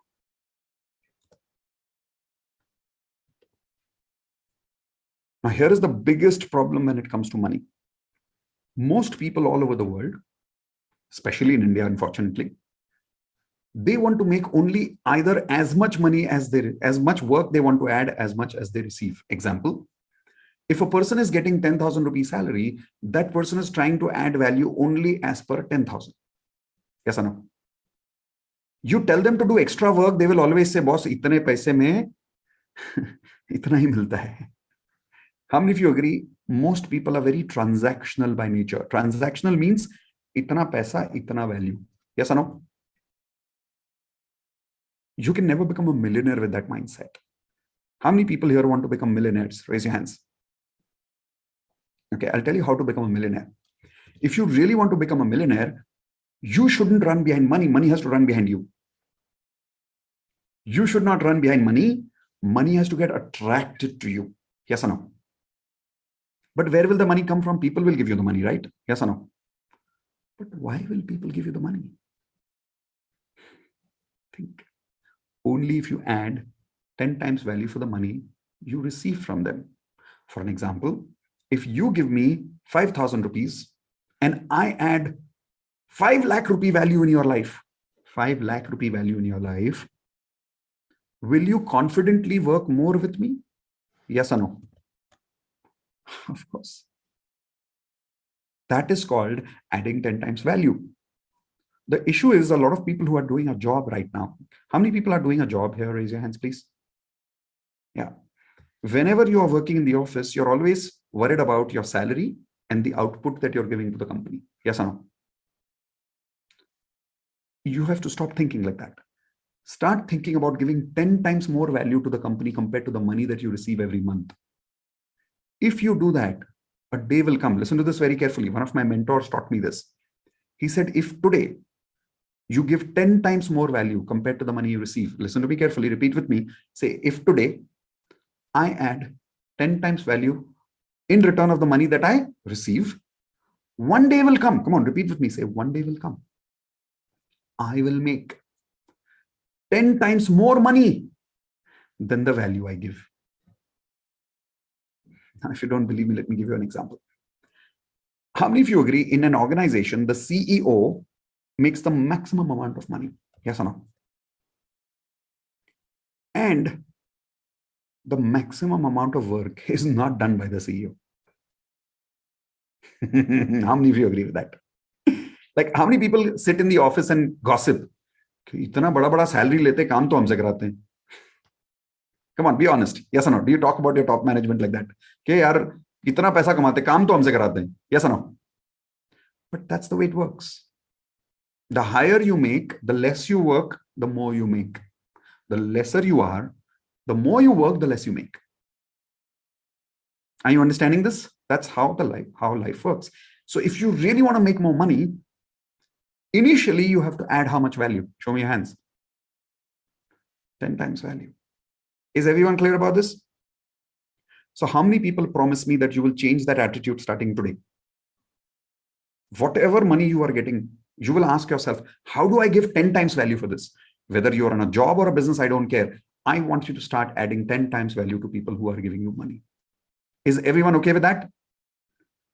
Now, here is the biggest problem when it comes to money. Most people all over the world, especially in India, unfortunately, they want to make only either as much money as much work they want to add as much as they receive. Example, if a person is getting 10,000 rupee salary, that person is trying to add value only as per 10,000. Yes or no? You tell them to do extra work, they will always say, boss, itne paise mein itna hi milta hai. How many of you agree? Most people are very transactional by nature. Transactional means itna paisa, itna value. Yes or no? You can never become a millionaire with that mindset. How many people here want to become millionaires? Raise your hands. Okay, I'll tell you how to become a millionaire. If you really want to become a millionaire, you shouldn't run behind money. Money has to run behind you. You should not run behind money. Money has to get attracted to you. Yes or no? But where will the money come from? People will give you the money, right? Yes or no? But why will people give you the money? Think. Only if you add 10 times value for the money you receive from them. For an example, if you give me 5,000 rupees and I add 5 lakh rupee value in your life, 5 lakh rupee value in your life, will you confidently work more with me? Yes or no? Of course. That is called adding 10 times value. The issue is a lot of people who are doing a job right now. How many people are doing a job here? Raise your hands, please. Yeah. Whenever you are working in the office, you're always worried about your salary and the output that you're giving to the company. Yes or no? You have to stop thinking like that. Start thinking about giving 10 times more value to the company compared to the money that you receive every month. If you do that, a day will come. Listen to this very carefully. One of my mentors taught me this. He said, if today you give 10 times more value compared to the money you receive, listen to me carefully, repeat with me. Say, if today I add 10 times value in return of the money that I receive, one day will come. Come on, repeat with me. Say, one day will come. I will make 10 times more money than the value I give. Now, if you don't believe me, let me give you an example. How many of you agree in an organization, the CEO makes the maximum amount of money. Yes or no? And the maximum amount of work is not done by the CEO. How many of you agree with that? Like, how many people sit in the office and gossip? इतना बड़ा बड़ा salary लेते, काम तो हमसे कराते हैं. Come on, be honest. Yes or no? Do you talk about your top management like that? कि यार इतना पैसा कमाते, काम तो हमसे कराते हैं. Yes or no? But that's the way it works. The higher you make, the less you work, the more you make. The lesser you are, the more you work, the less you make. Are you understanding this? That's how life works. So if you really want to make more money, initially you have to add how much value? Show me your hands. 10 times value. Is everyone clear about this? So how many people promise me that you will change that attitude starting today? Whatever money you are getting, you will ask yourself, how do I give 10 times value for this? Whether you're on a job or a business, I don't care. I want you to start adding 10 times value to people who are giving you money. Is everyone okay with that?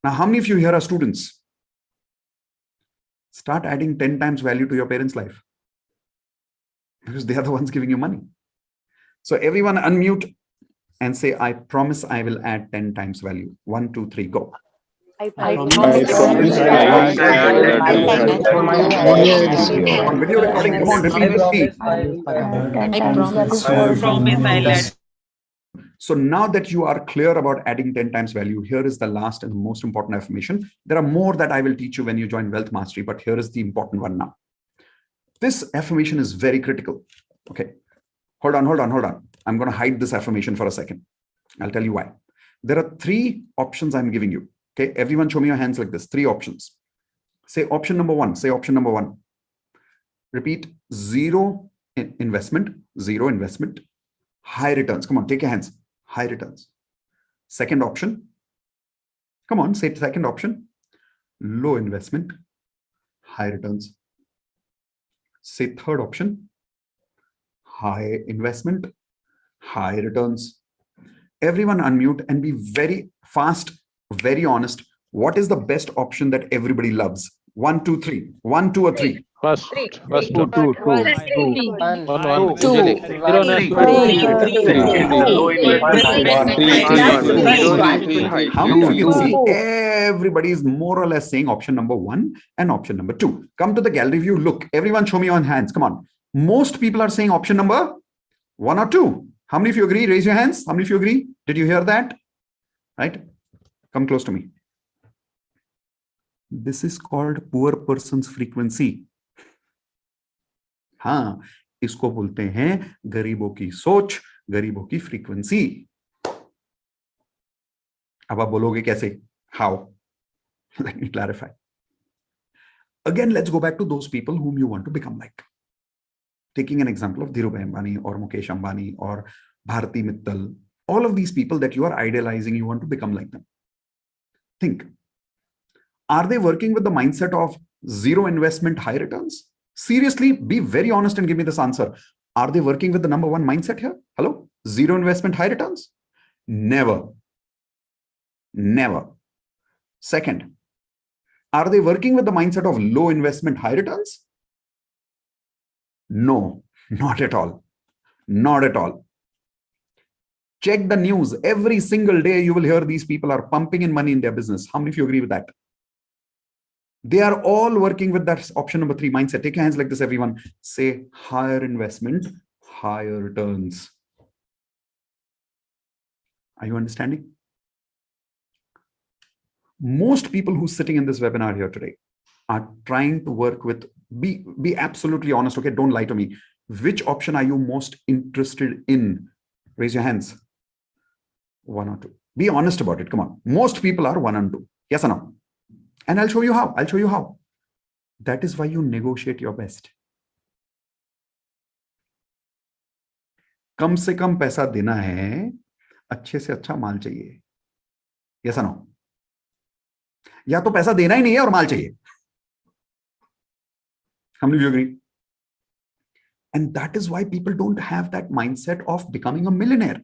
Now, how many of you here are students? Start adding 10 times value to your parents' life, because they are the ones giving you money. So everyone unmute and say, I promise I will add 10 times value. 1, 2, 3, go. I promise promise On video recording, come on, repeat with me. So now that you are clear about adding 10 times value, here is the last and most important affirmation. There are more that I will teach you when you join Wealth Mastery, but here is the important one now. This affirmation is very critical. Okay. Hold on. I'm going to hide this affirmation for a second. I'll tell you why. There are 3 options I'm giving you. Okay. Everyone show me your hands like this. 3 options. Say option number 1. Say option number 1. Repeat: zero investment, high returns. Come on, take your hands. High returns. Second option. Come on, say second option. Low investment, high returns. Say third option. High investment, high returns. Everyone unmute and be very fast, very honest. What is the best option that everybody loves? 1, 2, 3. 1, 2, or 3. First, two. How many of you can see everybody is more or less saying option number 1 and option number 2? Come to the gallery view. Look, everyone show me on hands. Come on. Most people are saying option number 1 or 2. How many of you agree? Raise your hands. How many of you agree? Did you hear that? Right? Come close to me. This is called poor person's frequency. हाँ, इसको बोलते हैं गरीबों की सोच, गरीबों की frequency. अब आप बोलोगे कैसे? How? Let me clarify. Again, let's go back to those people whom you want to become like. Taking an example of Dhirubhai Ambani or Mukesh Ambani or Bharti Mittal, all of these people that you are idealizing, you want to become like them. Think. Are they working with the mindset of zero investment, high returns? Seriously, be very honest and give me this answer. Are they working with the number 1 mindset here? Hello? Zero investment, high returns? Never. Never. Second, are they working with the mindset of low investment, high returns? No, not at all. Not at all. Check the news. Every single day you will hear these people are pumping in money in their business. How many of you agree with that? They are all working with that option number 3 mindset. Take your hands like this, everyone. Say higher investment, higher returns. Are you understanding? Most people who are sitting in this webinar here today are trying to work with, be absolutely honest, okay? Don't lie to me. Which option are you most interested in? Raise your hands. 1 or 2. Be honest about it. Come on. Most people are 1 and 2. Yes or no? And I'll show you how. I'll show you how. That is why you negotiate your best. कम से कम पैसा देना है, अच्छे से अच्छा माल चाहिए. Yes or no? या तो पैसा देना ही नहीं है और माल चाहिए. How many of you agree? And that is why people don't have that mindset of becoming a millionaire.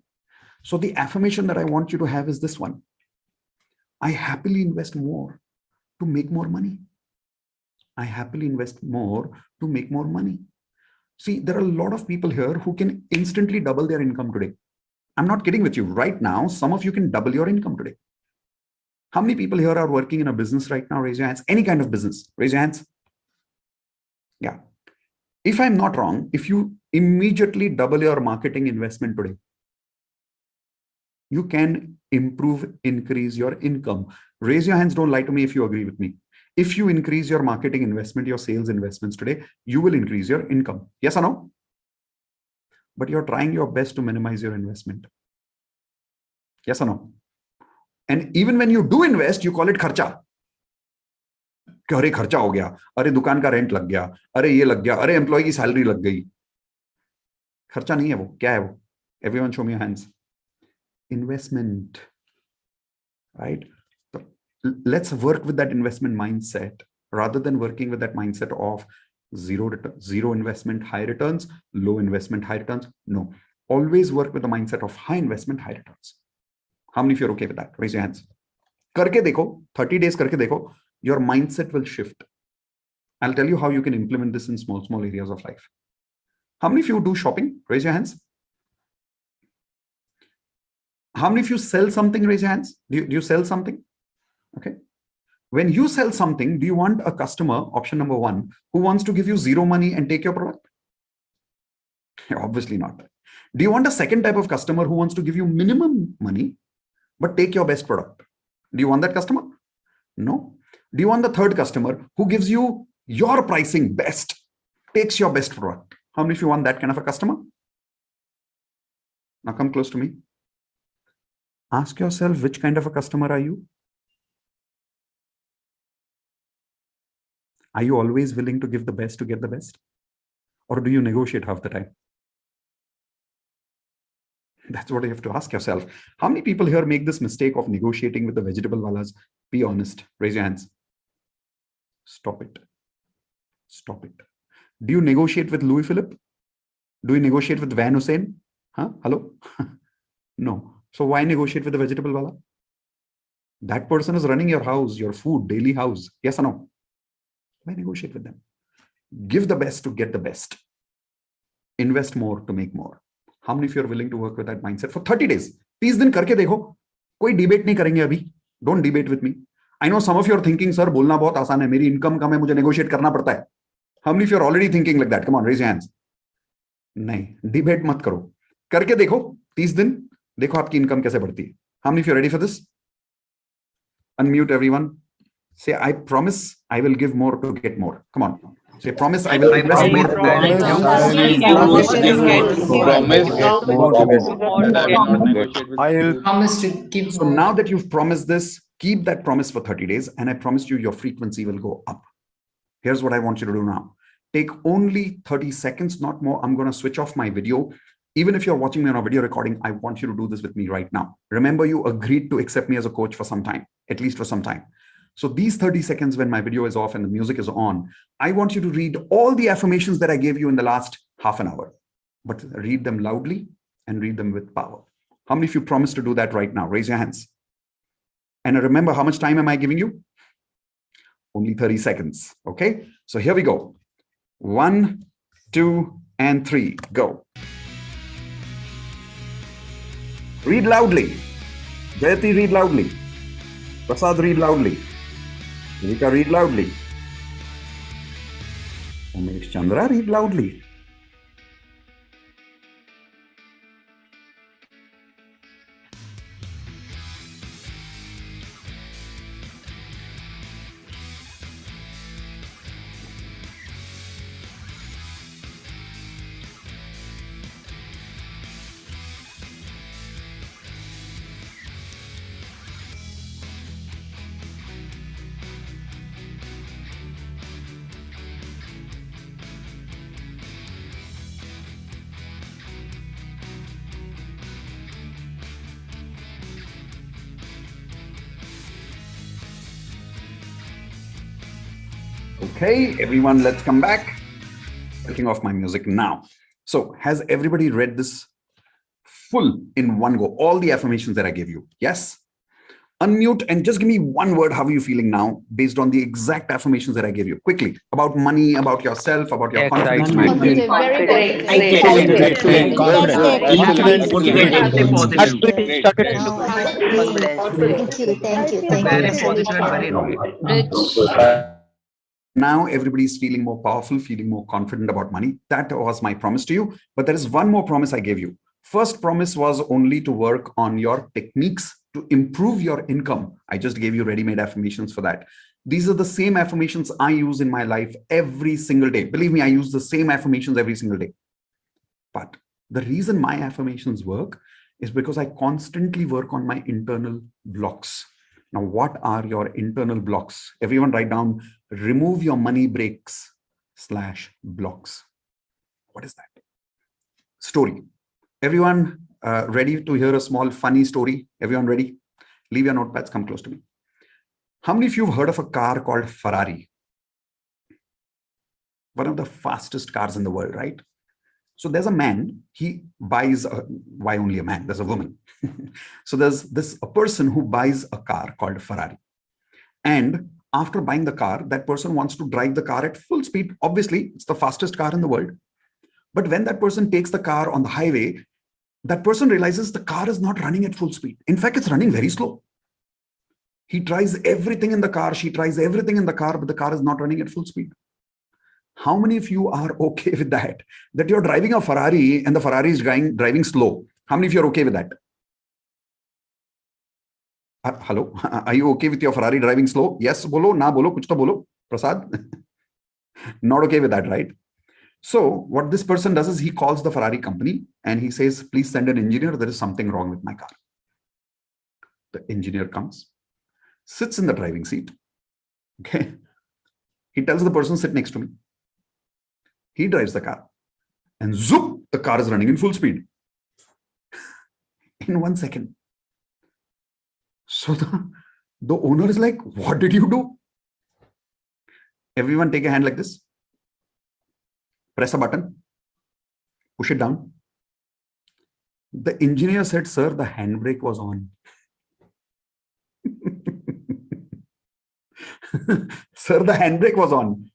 So the affirmation that I want you to have is this one. I happily invest more to make more money. I happily invest more to make more money. See, there are a lot of people here who can instantly double their income today. I'm not kidding with you. Right now, some of you can double your income today. How many people here are working in a business right now? Raise your hands. Any kind of business. Raise your hands. Yeah. If I'm not wrong, if you immediately double your marketing investment today, you can increase your income. Raise your hands. Don't lie to me if you agree with me. If you increase your marketing investment, your sales investments today, you will increase your income. Yes or no? But you're trying your best to minimize your investment. Yes or no? And even when you do invest, you call it kharcha. अरे खर्चा हो गया, अरे दुकान का rent लग गया, अरे ये लग गया, अरे एम्प्लॉय की सैलरी लग गई. खर्चा नहीं है वो, क्या है वो? Everyone show me your hands. Investment, right? So let's work with that investment mindset rather than working with that mindset of zero investment, high returns, low investment, high returns. No, always work with the mindset of high investment, high returns. How many of you are okay with that? Raise your hands. करके देखो, 30 days करके देखो, your mindset will shift. I'll tell you how you can implement this in small areas of life. How many of you do shopping? Raise your hands. How many of you sell something? Raise your hands. Do you sell something? Okay. When you sell something, do you want a customer, option number one, who wants to give you zero money and take your product? Obviously not. Do you want a second type of customer who wants to give you minimum money, but take your best product? Do you want that customer? No. Do you want the third customer who gives you your pricing best, takes your best product? How many of you want that kind of a customer? Now come close to me. Ask yourself, which kind of a customer are you? Are you always willing to give the best to get the best? Or do you negotiate half the time? That's what you have to ask yourself. How many people here make this mistake of negotiating with the vegetable wallas? Be honest. Raise your hands. Stop it. Stop it. Do you negotiate with Louis Philippe? Do you negotiate with Van Hussein? Huh? Hello? No. So why negotiate with the vegetable wala? That person is running your house, your food, daily house. Yes or no? Why negotiate with them? Give the best to get the best. Invest more to make more. How many of you are willing to work with that mindset for 30 days? 30 दिन करके देखो. कोई debate नहीं करेंगे अभी. Don't debate with me. I know some of you are thinking, sir, बोलना बहुत आसान है. मेरी income कम है, मुझे negotiate करना पड़ता है. How many of you are already thinking like that? Come on, raise your hands. नहीं, debate मत करो. करके देखो. 30 दिन देखो आपकी income कैसे बढ़ती है. How many of you are ready for this? Unmute everyone. Say, I promise I will give more to get more. Come on. Say, promise I will invest more. So now that you've promised this, keep that promise for 30 days. And I promise you, your frequency will go up. Here's what I want you to do now. Take only 30 seconds, not more. I'm going to switch off my video. Even if you're watching me on a video recording, I want you to do this with me right now. Remember, you agreed to accept me as a coach for some time, at least for some time. So these 30 seconds when my video is off and the music is on, I want you to read all the affirmations that I gave you in the last half an hour, but read them loudly and read them with power. How many of you promise to do that right now? Raise your hands. And remember, how much time am I giving you? Only 30 seconds. Okay. So here we go. 1, 2, and 3. Go. Read loudly. Jayati, read loudly. Prasad, read loudly. Rika, read loudly. Umesh Chandra, read loudly. Okay, everyone, let's come back. Taking off my music now. So has everybody read this full in one go? All the affirmations that I gave you? Yes? unmute and just give me one word. How are you feeling now based on the exact affirmations that I gave you? Quickly, about money, about yourself, about your confidence. Positive, very Excellent. Confident. Now everybody's feeling more powerful, feeling more confident about money. That was my promise to you. But there is one more promise I gave you. First promise was only to work on your techniques to improve your income. I just gave you ready-made affirmations for that. These are the same affirmations I use in my life every single day. Believe me, I use the same affirmations every single day. But the reason my affirmations work is because I constantly work on my internal blocks. Now, what are your internal blocks? Everyone write down, remove your money breaks / blocks. What is that? Story. Everyone ready to hear a small funny story? Everyone ready? Leave your notepads, come close to me. How many of you have heard of a car called Ferrari? One of the fastest cars in the world, right? So there's a man, he buys, why only a man? There's a woman. So there's a person who buys a car called Ferrari. And after buying the car, that person wants to drive the car at full speed. Obviously, it's the fastest car in the world. But when that person takes the car on the highway, that person realizes the car is not running at full speed. In fact, it's running very slow. He tries everything in the car. She tries everything in the car, but the car is not running at full speed. How many of you are okay with that? That you're driving a Ferrari and the Ferrari is driving slow. How many of you are okay with that? Hello? Are you okay with your Ferrari driving slow? Yes, bolo, na bolo, kuch to bolo. Prasad? Not okay with that, right? So what this person does is he calls the Ferrari company and he says, please send an engineer. There is something wrong with my car. The engineer comes, sits in the driving seat. Okay. He tells the person, sit next to me. He drives the car and zoop, the car is running in full speed in 1 second. So the owner is like, what did you do? Everyone take a hand like this. Press a button. Push it down. The engineer said, sir, the handbrake was on. Sir, the handbrake was on.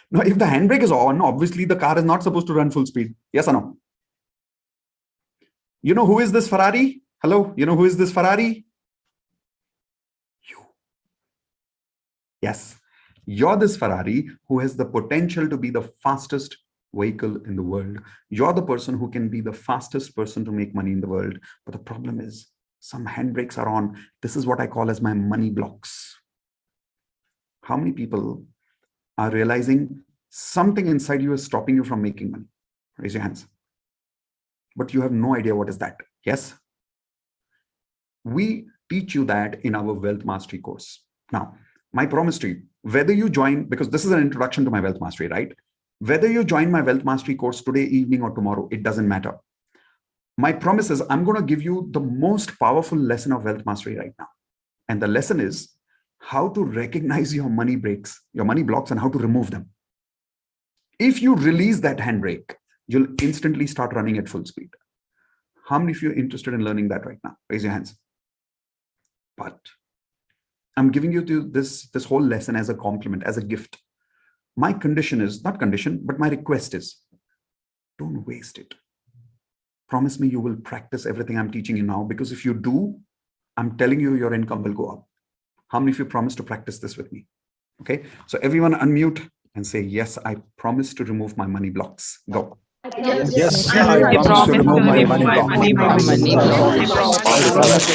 Now, if the handbrake is on, obviously the car is not supposed to run full speed. Yes or no? You know who is this Ferrari? Hello? You know who is this Ferrari? You. Yes. You're this Ferrari who has the potential to be the fastest vehicle in the world. You're the person who can be the fastest person to make money in the world. But the problem is some handbrakes are on. This is what I call as my money blocks. How many people are realizing something inside you is stopping you from making money? Raise your hands. But you have no idea what is that. Yes? We teach you that in our Wealth Mastery course. Now, my promise to you, whether you join, because this is an introduction to my Wealth Mastery, right? Whether you join my Wealth Mastery course today evening or tomorrow, it doesn't matter. My promise is I'm going to give you the most powerful lesson of Wealth Mastery right now. And the lesson is how to recognize your money breaks, your money blocks, and how to remove them. If you release that handbrake, you'll instantly start running at full speed. How many of you are interested in learning that right now? Raise your hands. But I'm giving you this whole lesson as a compliment, as a gift. My condition is, not condition, but my request is, don't waste it. Promise me you will practice everything I'm teaching you now, because if you do, I'm telling you your income will go up. How many of you promise to practice this with me? Okay, so everyone unmute and say, yes, I promise to remove my money blocks. Go. Yes, I promise to remove my money blocks. I promise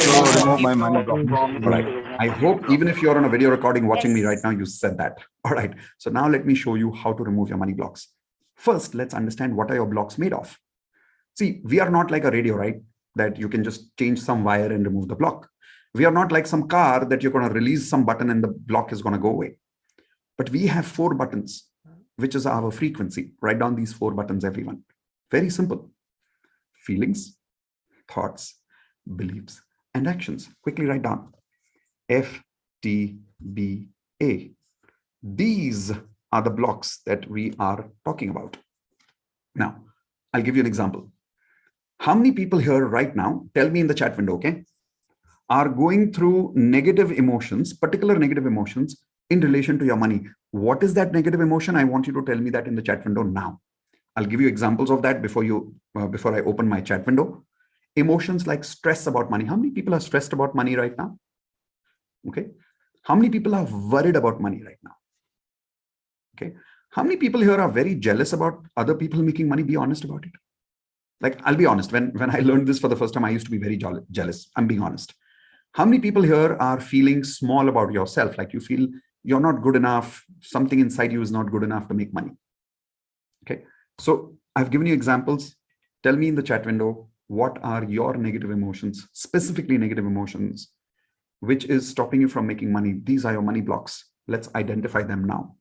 to remove my money blocks. All right. I hope even if you're on a video recording watching me right now, you said that. All right. So now let me show you how to remove your money blocks. First, let's understand what are your blocks made of. See, we are not like a radio, right? That you can just change some wire and remove the block. We are not like some car that you're going to release some button and the block is going to go away. But we have 4 buttons, which is our frequency. Write down these 4 buttons, everyone. Very simple. Feelings, thoughts, beliefs, and actions. Quickly write down. F, T, B, A. These are the blocks that we are talking about. Now, I'll give you an example. How many people here right now, tell me in the chat window, okay, are going through negative emotions, particular negative emotions in relation to your money. What is that negative emotion? I want you to tell me that in the chat window now. I'll give you examples of that before I open my chat window. Emotions like stress about money. How many people are stressed about money right now? Okay. How many people are worried about money right now? Okay. How many people here are very jealous about other people making money? Be honest about it. Like, I'll be honest. When I learned this for the first time, I used to be very jealous. I'm being honest. How many people here are feeling small about yourself? Like you feel you're not good enough. Something inside you is not good enough to make money. Okay. So I've given you examples. Tell me in the chat window, what are your negative emotions, specifically negative emotions, which is stopping you from making money? These are your money blocks. Let's identify them now.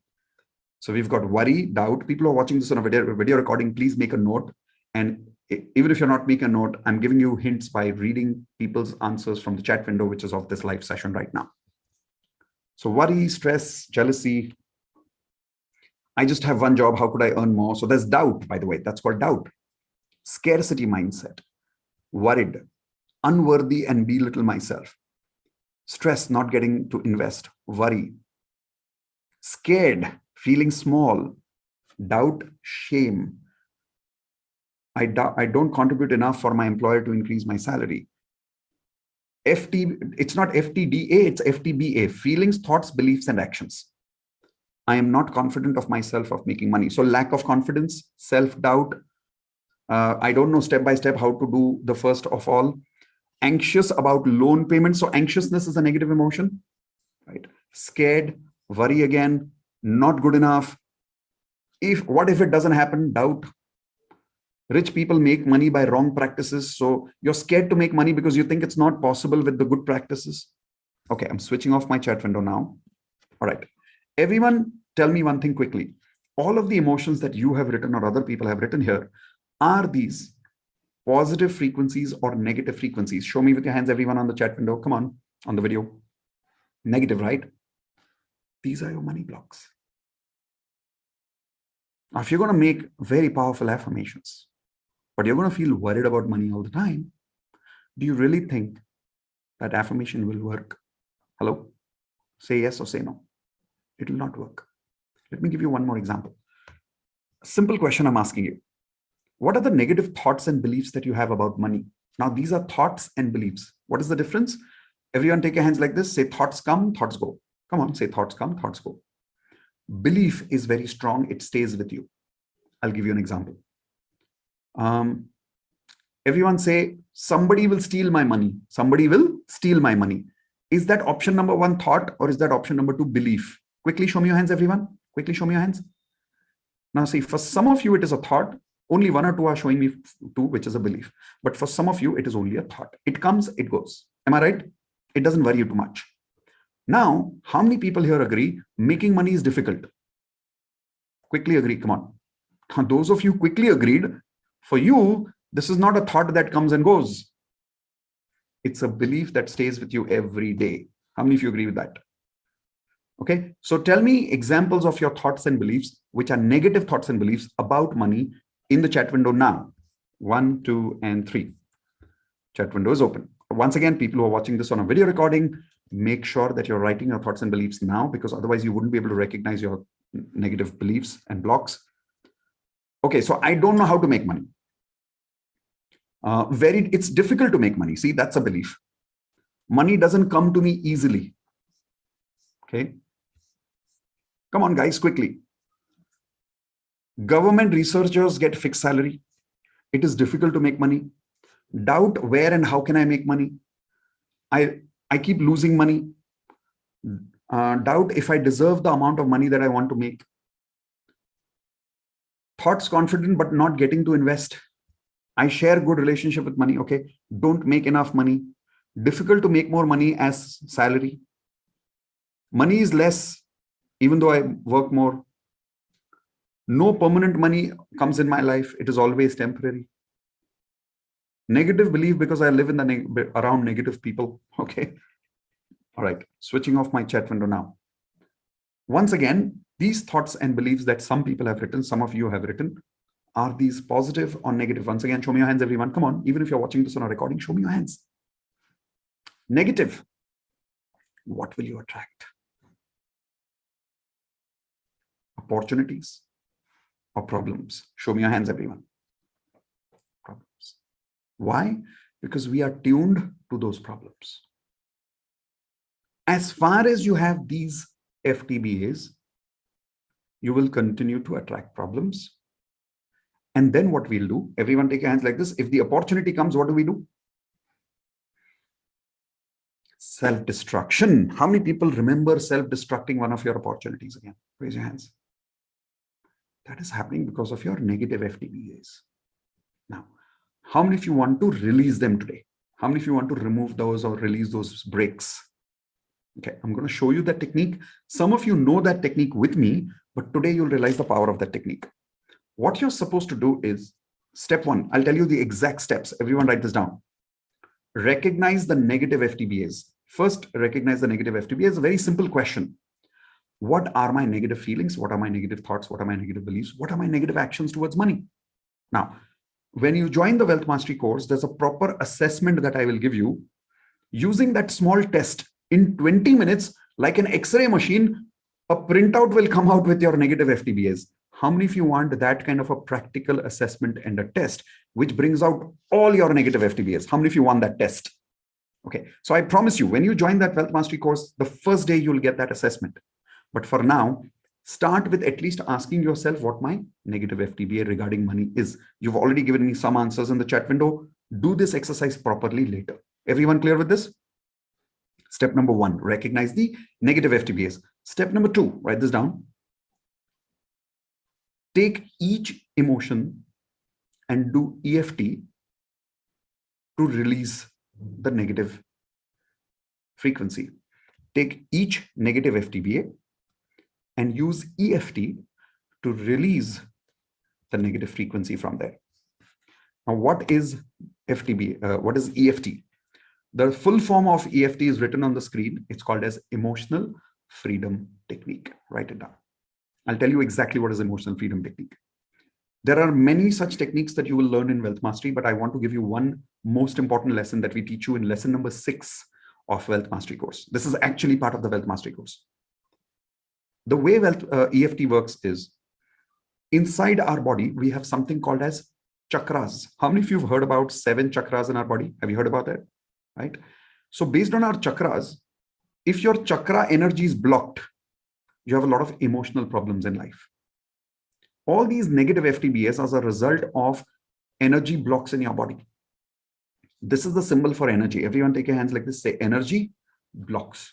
So we've got worry, doubt. People who are watching this on a video recording, please make a note. And even if you're not making a note, I'm giving you hints by reading people's answers from the chat window, which is of this live session right now. So worry, stress, jealousy. I just have one job. How could I earn more? So there's doubt, by the way. That's called doubt. Scarcity mindset. Worried, unworthy and belittle myself. Stress, not getting to invest. Worry. Scared, feeling small. Doubt, shame. I don't contribute enough for my employer to increase my salary. It's not FTDA, it's FTBA. Feelings, thoughts, beliefs, and actions. I am not confident of myself of making money. So lack of confidence, self-doubt. I don't know step by step how to do the first of all. Anxious about loan payments. So anxiousness is a negative emotion, right? Scared, worry again, not good enough. What if it doesn't happen? Doubt. Rich people make money by wrong practices. So you're scared to make money because you think it's not possible with the good practices. Okay, I'm switching off my chat window now. All right. Everyone, tell me one thing quickly. All of the emotions that you have written or other people have written here, are these positive frequencies or negative frequencies? Show me with your hands, everyone on the chat window. Come on the video. Negative, right? These are your money blocks. Now, if you're going to make very powerful affirmations, but you're going to feel worried about money all the time, do you really think that affirmation will work? Hello? Say yes or say no. It will not work. Let me give you one more example. A simple question I'm asking you. What are the negative thoughts and beliefs that you have about money? Now, these are thoughts and beliefs. What is the difference? Everyone take your hands like this. Say thoughts come, thoughts go. Come on, say thoughts come, thoughts go. Belief is very strong. It stays with you. I'll give you an example. Everyone say, somebody will steal my money. Somebody will steal my money. Is that option number one thought, or is that option number two belief? Quickly show me your hands, everyone. Quickly show me your hands. Now see, for some of you, it is a thought. Only one or two are showing me two, which is a belief. But for some of you, it is only a thought. It comes, it goes. Am I right? It doesn't worry you too much. Now, how many people here agree making money is difficult? Quickly agree, come on. Those of you quickly agreed, for you, this is not a thought that comes and goes. It's a belief that stays with you every day. How many of you agree with that? Okay, so tell me examples of your thoughts and beliefs, which are negative thoughts and beliefs about money in the chat window now. 1, 2, and 3. Chat window is open. Once again, people who are watching this on a video recording, make sure that you're writing your thoughts and beliefs now, because otherwise you wouldn't be able to recognize your negative beliefs and blocks. Okay, so I don't know how to make money. It's difficult to make money. See, that's a belief. Money doesn't come to me easily. Okay. Come on, guys, quickly. Government researchers get fixed salary. It is difficult to make money. Doubt where and how can I make money? I keep losing money. Doubt if I deserve the amount of money that I want to make. Thoughts confident but not getting to invest. I share good relationship with money. Okay. Don't make enough money. Difficult to make more money as salary. Money is less, even though I work more. No permanent money comes in my life. It is always temporary. Negative belief because I live in around negative people. Okay. All right. Switching off my chat window now. Once again, these thoughts and beliefs that some people have written, some of you have written, are these positive or negative? Once again, show me your hands, everyone. Come on. Even if you're watching this on a recording, show me your hands. Negative. What will you attract? Opportunities or problems? Show me your hands, everyone. Problems. Why? Because we are tuned to those problems. As far as you have these FTBAs, you will continue to attract problems. And then what we'll do, everyone take your hands like this. If the opportunity comes, what do we do? Self-destruction. How many people remember self-destructing one of your opportunities again? Raise your hands. That is happening because of your negative FTBAs. Now, how many of you want to release them today? How many of you want to remove those or release those breaks? Okay, I'm going to show you that technique. Some of you know that technique with me, but today you'll realize the power of that technique. What you're supposed to do is, step one, I'll tell you the exact steps. Everyone write this down. Recognize the negative FTBAs. First, recognize the negative FTBAs. A very simple question. What are my negative feelings? What are my negative thoughts? What are my negative beliefs? What are my negative actions towards money? Now, when you join the Wealth Mastery course, there's a proper assessment that I will give you. Using that small test, in 20 minutes, like an X-ray machine, a printout will come out with your negative FTBAs. How many of you want that kind of a practical assessment and a test, which brings out all your negative FTBAs? How many of you want that test? Okay, so I promise you, when you join that Wealth Mastery course, the first day you'll get that assessment. But for now, start with at least asking yourself what my negative FTBA regarding money is. You've already given me some answers in the chat window. Do this exercise properly later. Everyone clear with this? Step number one, recognize the negative FTBAs. Step number two, write this down. Take each emotion and do EFT to release the negative frequency. Take each negative FTBA and use EFT to release the negative frequency from there. Now, what is FTBA? What is EFT? The full form of EFT is written on the screen. It's called as Emotional Freedom Technique. Write it down. I'll tell you exactly what is Emotional Freedom Technique. There are many such techniques that you will learn in Wealth Mastery, but I want to give you one most important lesson that we teach you in lesson number 6 of Wealth Mastery course. This is actually part of the Wealth Mastery course. The way EFT works is, inside our body, we have something called as chakras. How many of you have heard about 7 chakras in our body? Have you heard about that? Right? So based on our chakras, if your chakra energy is blocked, you have a lot of emotional problems in life. All these negative FTBAs are a result of energy blocks in your body. This is the symbol for energy. Everyone take your hands like this. Say energy blocks.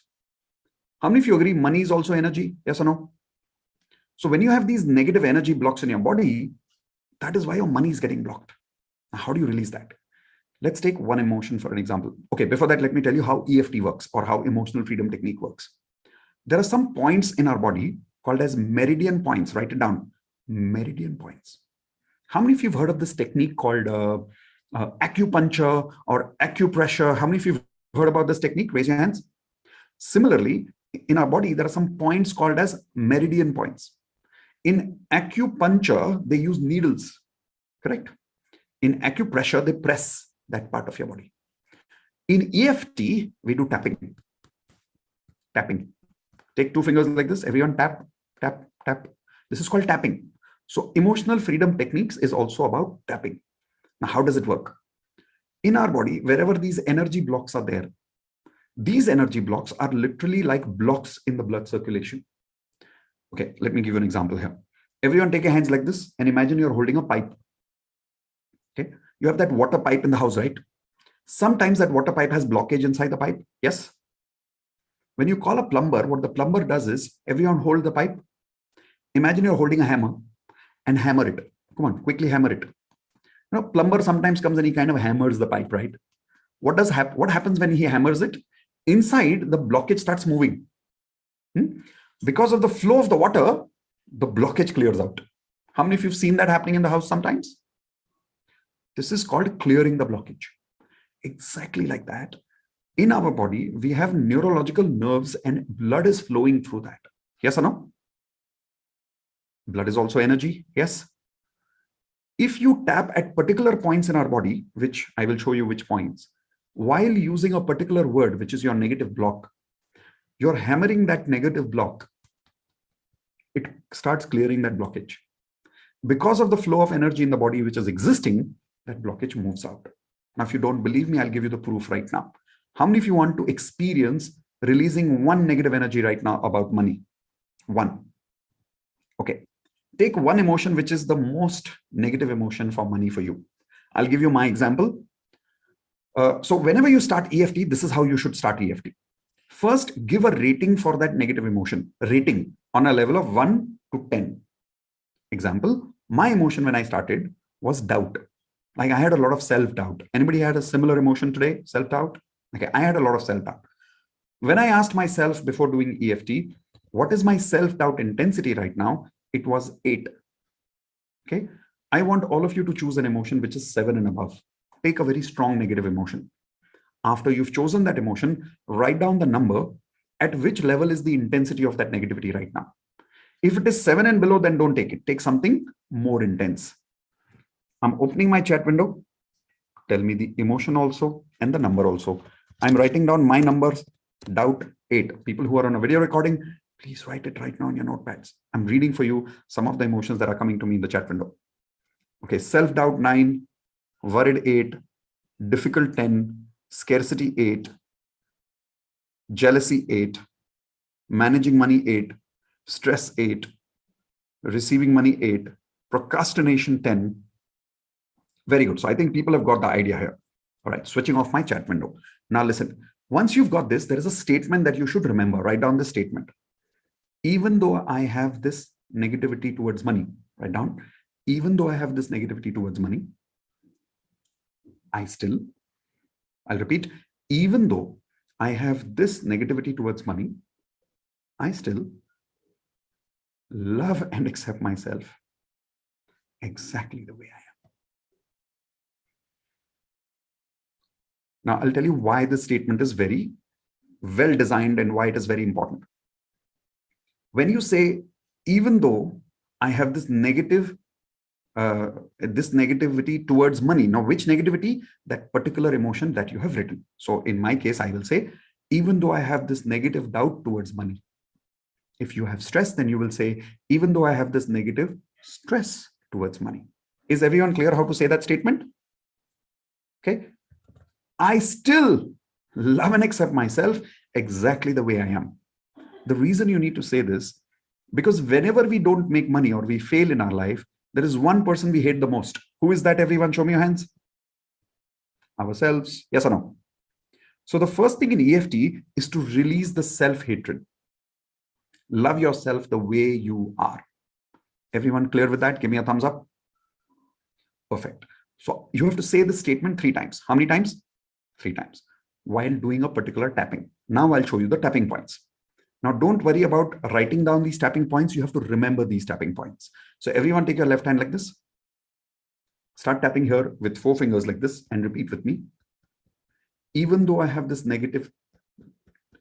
How many of you agree money is also energy? Yes or no? So when you have these negative energy blocks in your body, that is why your money is getting blocked. Now, how do you release that? Let's take one emotion for an example. Okay, before that, let me tell you how EFT works or how Emotional Freedom Technique works. There are some points in our body called as meridian points. Write it down. Meridian points. How many of you have heard of this technique called acupuncture or acupressure? How many of you have heard about this technique? Raise your hands. Similarly, in our body, there are some points called as meridian points. In acupuncture, they use needles, correct? In acupressure, they press that part of your body. In EFT, we do tapping. Tapping. Take 2 fingers like this. Everyone tap, tap, tap. This is called tapping. So Emotional Freedom Techniques is also about tapping. Now, how does it work? In our body, wherever these energy blocks are there, these energy blocks are literally like blocks in the blood circulation. Okay, let me give you an example here. Everyone take your hands like this and imagine you're holding a pipe. Okay, you have that water pipe in the house, right? Sometimes that water pipe has blockage inside the pipe. Yes. When you call a plumber, what the plumber does is, everyone hold the pipe. Imagine you're holding a hammer and hammer it. Come on, quickly hammer it. You know, plumber sometimes comes and he kind of hammers the pipe, right? What happens when he hammers it? Inside, the blockage starts moving. Because of the flow of the water, the blockage clears out. How many of you have seen that happening in the house sometimes? This is called clearing the blockage. Exactly like that. In our body, we have neurological nerves and blood is flowing through that. Yes or no? Blood is also energy. Yes. If you tap at particular points in our body, which I will show you which points, while using a particular word, which is your negative block, you're hammering that negative block. It starts clearing that blockage. Because of the flow of energy in the body which is existing, that blockage moves out. Now, if you don't believe me, I'll give you the proof right now. How many of you want to experience releasing one negative energy right now about money? One. Okay. Take one emotion which is the most negative emotion for money for you. I'll give you my example. So whenever you start EFT, this is how you should start EFT. First, give a rating for that negative emotion. Rating on a level of 1 to 10. Example, my emotion when I started was doubt. Like I had a lot of self-doubt. Anybody had a similar emotion today? Self-doubt? Okay, I had a lot of self-doubt. When I asked myself before doing EFT, what is my self-doubt intensity right now? It was 8. Okay, I want all of you to choose an emotion which is 7 and above. Take a very strong negative emotion. After you've chosen that emotion, write down the number at which level is the intensity of that negativity right now. If it is 7 and below, then don't take it. Take something more intense. I'm opening my chat window. Tell me the emotion also and the number also. I'm writing down my numbers. Doubt 8. People who are on a video recording, please write it right now on your notepads. I'm reading for you some of the emotions that are coming to me in the chat window. Okay, self-doubt 9, worried 8, difficult 10, scarcity 8, jealousy 8, managing money 8, stress 8, receiving money 8, procrastination 10. Very good. So I think people have got the idea here. All right, switching off my chat window. Now listen, once you've got this, there is a statement that you should remember. Write down the statement. Even though I have this negativity towards money, write down, even though I have this negativity towards money, I'll repeat, even though I have this negativity towards money, I still love and accept myself exactly the way I am. Now, I'll tell you why this statement is very well designed and why it is very important. When you say, even though I have this negativity towards money. Now, which negativity? That particular emotion that you have written. So in my case, I will say, even though I have this negative doubt towards money. If you have stress, then you will say, even though I have this negative stress towards money. Is everyone clear how to say that statement? Okay. I still love and accept myself exactly the way I am. The reason you need to say this, because whenever we don't make money or we fail in our life, there is one person we hate the most. Who is that? Everyone, show me your hands. Ourselves. Yes or no? So the first thing in EFT is to release the self-hatred. Love yourself the way you are. Everyone clear with that? Give me a thumbs up. Perfect. So you have to say this statement 3 times. How many times? 3 times. While doing a particular tapping. Now I'll show you the tapping points. Now, don't worry about writing down these tapping points. You have to remember these tapping points. So everyone take your left hand like this. Start tapping here with 4 fingers like this and repeat with me. Even though I have this negative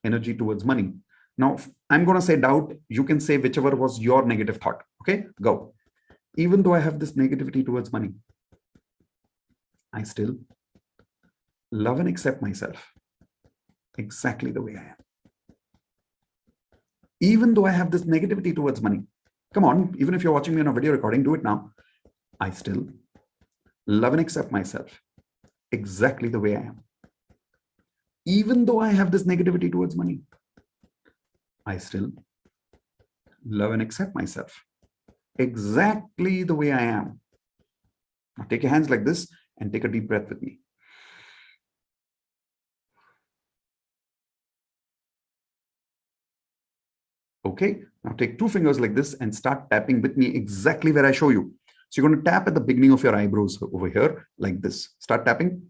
energy towards money. Now, I'm going to say doubt. You can say whichever was your negative thought. Okay, go. Even though I have this negativity towards money, I still love and accept myself exactly the way I am. Even though I have this negativity towards money, come on, even if you're watching me on a video recording, do it now. I still love and accept myself exactly the way I am. Even though I have this negativity towards money, I still love and accept myself exactly the way I am. Now take your hands like this and take a deep breath with me. Okay, now take 2 fingers like this and start tapping with me exactly where I show you. So you're going to tap at the beginning of your eyebrows over here like this. Start tapping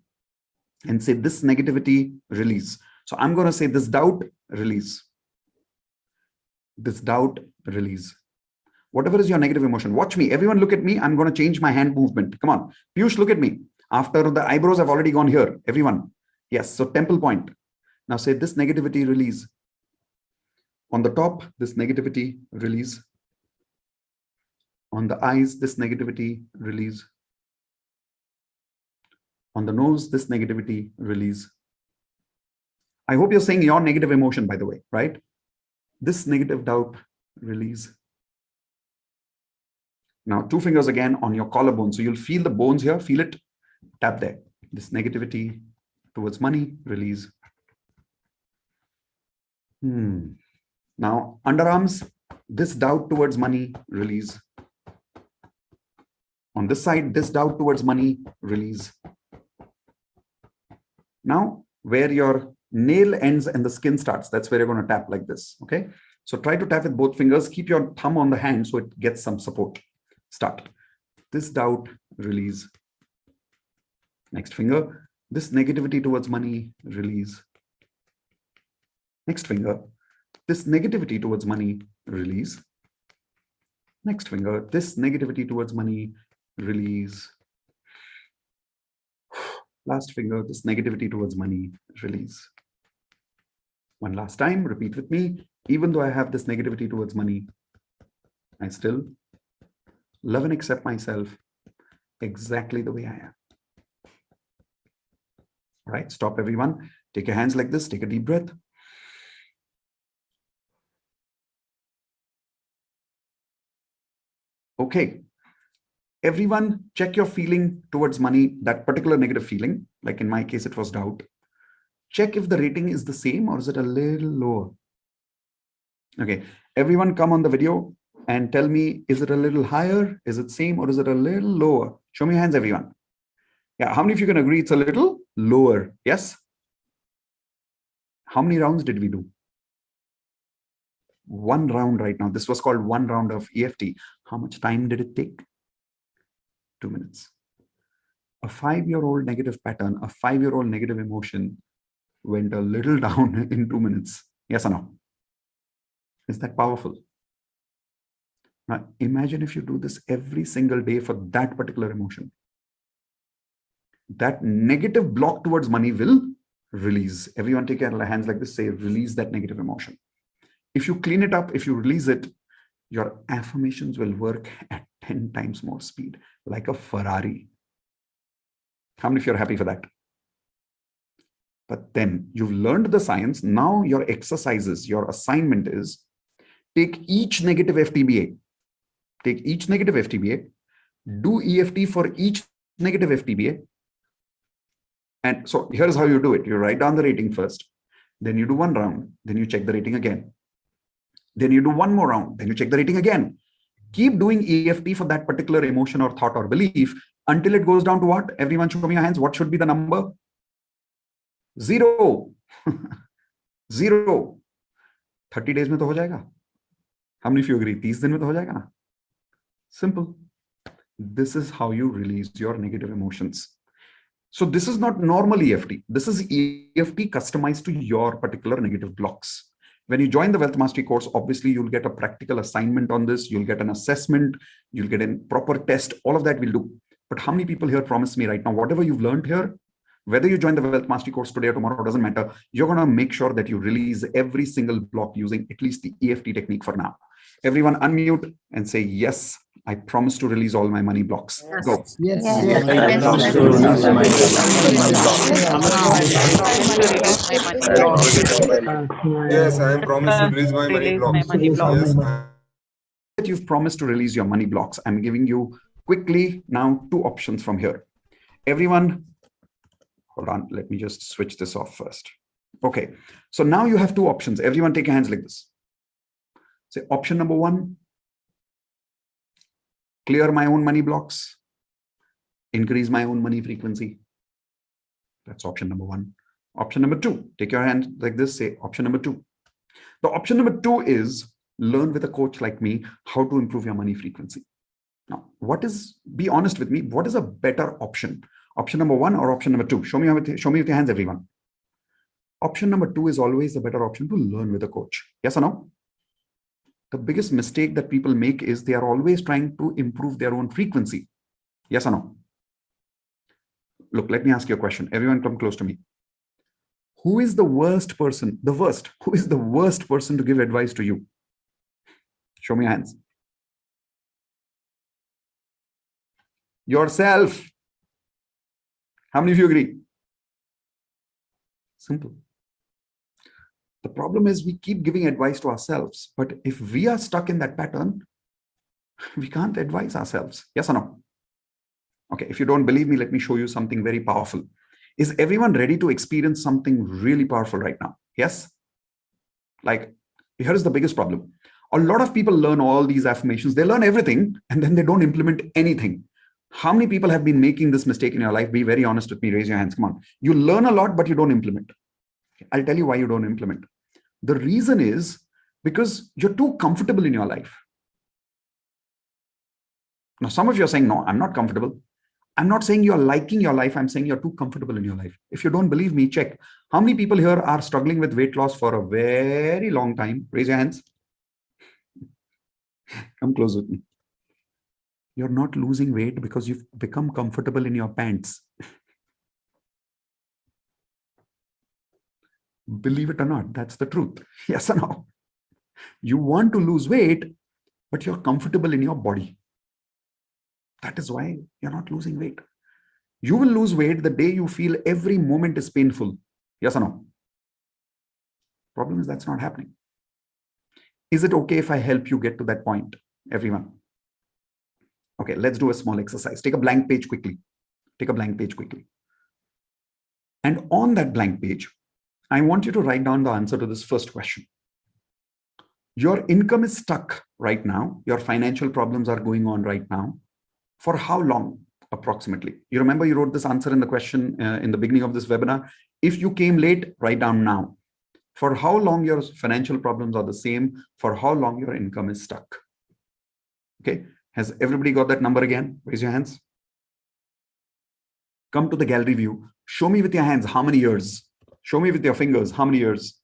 and say this negativity, release. So I'm going to say this doubt, release. This doubt, release. Whatever is your negative emotion, watch me. Everyone look at me. I'm going to change my hand movement. Come on. Piyush, look at me. After the eyebrows have already gone here. Everyone. Yes. So temple point. Now say this negativity, release. On the top, this negativity, release. On the eyes, this negativity, release. On the nose, this negativity, release. I hope you're saying your negative emotion, by the way, right? This negative doubt, release. Now, 2 fingers again on your collarbone. So you'll feel the bones here, feel it, tap there. This negativity towards money, release. Now, underarms, this doubt towards money, release. On this side, this doubt towards money, release. Now, where your nail ends and the skin starts, that's where you're going to tap like this, okay? So try to tap with both fingers. Keep your thumb on the hand so it gets some support. Start. This doubt, release. Next finger. This negativity towards money, release. Next finger. This negativity towards money, release. Next finger. This negativity towards money, release. Last finger. This negativity towards money, release. One last time, repeat with me. Even though I have this negativity towards money, I still love and accept myself exactly the way I am. All right, stop everyone. Take your hands like this. Take a deep breath. Okay. Everyone, check your feeling towards money, that particular negative feeling. Like in my case, it was doubt. Check if the rating is the same or is it a little lower. Okay, everyone come on the video and tell me, is it a little higher? Is it same or is it a little lower? Show me your hands, everyone. Yeah, how many of you can agree it's a little lower? Yes? How many rounds did we do? 1 round right now. This was called 1 round of EFT. How much time did it take? 2 minutes. A 5-year-old negative pattern, a 5-year-old negative emotion went a little down in 2 minutes. Yes or no? Is that powerful? Now, imagine if you do this every single day for that particular emotion. That negative block towards money will release. Everyone take your hands like this, say, release that negative emotion. If you clean it up, if you release it, your affirmations will work at 10 times more speed, like a Ferrari. How many of you are happy for that? But then you've learned the science. Now your exercises, your assignment is take each negative FTBA. Take each negative FTBA, do EFT for each negative FTBA. And so here's how you do it. You write down the rating first, then you do 1 round, then you check the rating again. Then you do 1 more round, then you check the rating again. Keep doing EFT for that particular emotion or thought or belief until it goes down to what? Everyone show me your hands. What should be the number? 0. 0. 30 days में तो हो जाएगा. How many of you agree? 30 दिन में तो हो जाएगा ना? Simple. This is how you release your negative emotions. So this is not normal EFT. This is EFT customized to your particular negative blocks. When you join the Wealth Mastery course, obviously you'll get a practical assignment on this. You'll get an assessment. You'll get a proper test. All of that we'll do. But how many people here promise me right now, whatever you've learned here, whether you join the Wealth Mastery course today or tomorrow, doesn't matter. You're going to make sure that you release every single block using at least the EFT technique for now. Everyone unmute and say, yes, I promise to release all my money blocks. Go. Yes. I promise to release my Yes, I am promised to release my money blocks. Yes, That you've promised to release your money blocks. I'm giving you quickly now 2 options from here. Everyone, hold on. Let me just switch this off first. Okay. So now you have 2 options. Everyone take your hands like this. Say option number 1, clear my own money blocks, increase my own money frequency. That's option number 1. Option number 2, take your hand like this, say option number 2. The option number 2 is learn with a coach like me how to improve your money frequency. Now, be honest with me, what is a better option? Option number 1 or option number 2? Show me with your hands, everyone. Option number 2 is always the better option to learn with a coach. Yes or no? The biggest mistake that people make is they are always trying to improve their own frequency. Yes or no? Look, let me ask you a question. Everyone come close to me. Who is the worst person? Who is the worst person to give advice to you? Show me your hands. Yourself. How many of you agree? Simple. The problem is we keep giving advice to ourselves, but if we are stuck in that pattern, we can't advise ourselves. Yes or no? Okay, if you don't believe me, let me show you something very powerful. Is everyone ready to experience something really powerful right now? Yes? Like, here is the biggest problem. A lot of people learn all these affirmations. They learn everything and then they don't implement anything. How many people have been making this mistake in your life? Be very honest with me. Raise your hands. Come on. You learn a lot, but you don't implement. I'll tell you why you don't implement. The reason is because you're too comfortable in your life. Now, some of you are saying, no, I'm not comfortable. I'm not saying you're liking your life. I'm saying you're too comfortable in your life. If you don't believe me, check. How many people here are struggling with weight loss for a very long time? Raise your hands. Come close with me. You're not losing weight because you've become comfortable in your pants. Believe it or not, that's the truth. Yes or no? You want to lose weight, but you're comfortable in your body. That is why you're not losing weight. You will lose weight the day you feel every moment is painful. Yes or no? Problem is that's not happening. Is it okay if I help you get to that point, everyone? Okay, let's do a small exercise. Take a blank page quickly. Take a blank page quickly. And on that blank page, I want you to write down the answer to this first question. Your income is stuck right now. Your financial problems are going on right now. For how long, approximately? You remember you wrote this answer in the question in the beginning of this webinar. If you came late, write down now. For how long your financial problems are the same, for how long your income is stuck. Okay, has everybody got that number again? Raise your hands. Come to the gallery view. Show me with your hands how many years. Show me with your fingers how many years.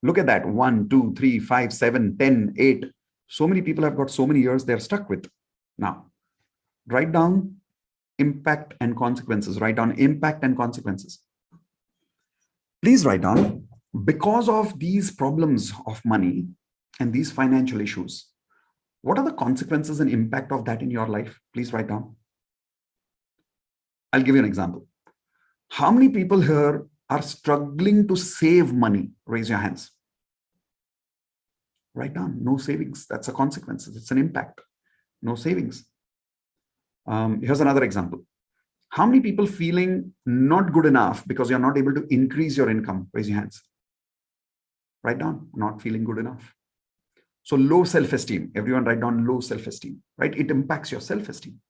Look at that. 1, 2, 3, 5, 7, 10, 8. So many people have got so many years they're stuck with. Now, write down impact and consequences. Write down impact and consequences. Please write down, because of these problems of money and these financial issues, what are the consequences and impact of that in your life? Please write down. I'll give you an example. How many people here are struggling to save money? Raise your hands. Write down, no savings. That's a consequence. It's an impact. No savings. Here's another example. How many people feeling not good enough because you're not able to increase your income? Raise your hands. Write down, not feeling good enough. So low self-esteem. Everyone write down low self-esteem, right? It impacts your self-esteem.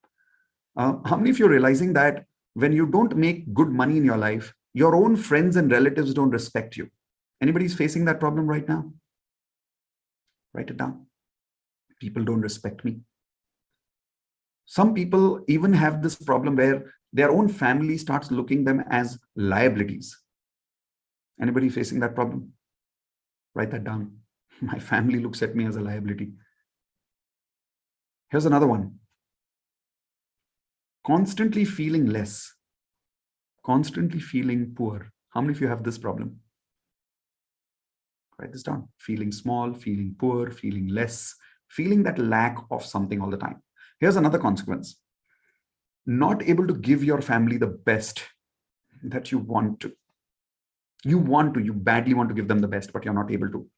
How many of you are realizing that when you don't make good money in your life, your own friends and relatives don't respect you? Anybody's facing that problem right now? Write it down. People don't respect me. Some people even have this problem where their own family starts looking them as liabilities. Anybody facing that problem? Write that down. My family looks at me as a liability. Here's another one. Constantly feeling less. Constantly feeling poor. How many of you have this problem? Write this down. Feeling small, feeling poor, feeling less, feeling that lack of something all the time. Here's another consequence. Not able to give your family the best that you want to. You badly want to give them the best, but you're not able to.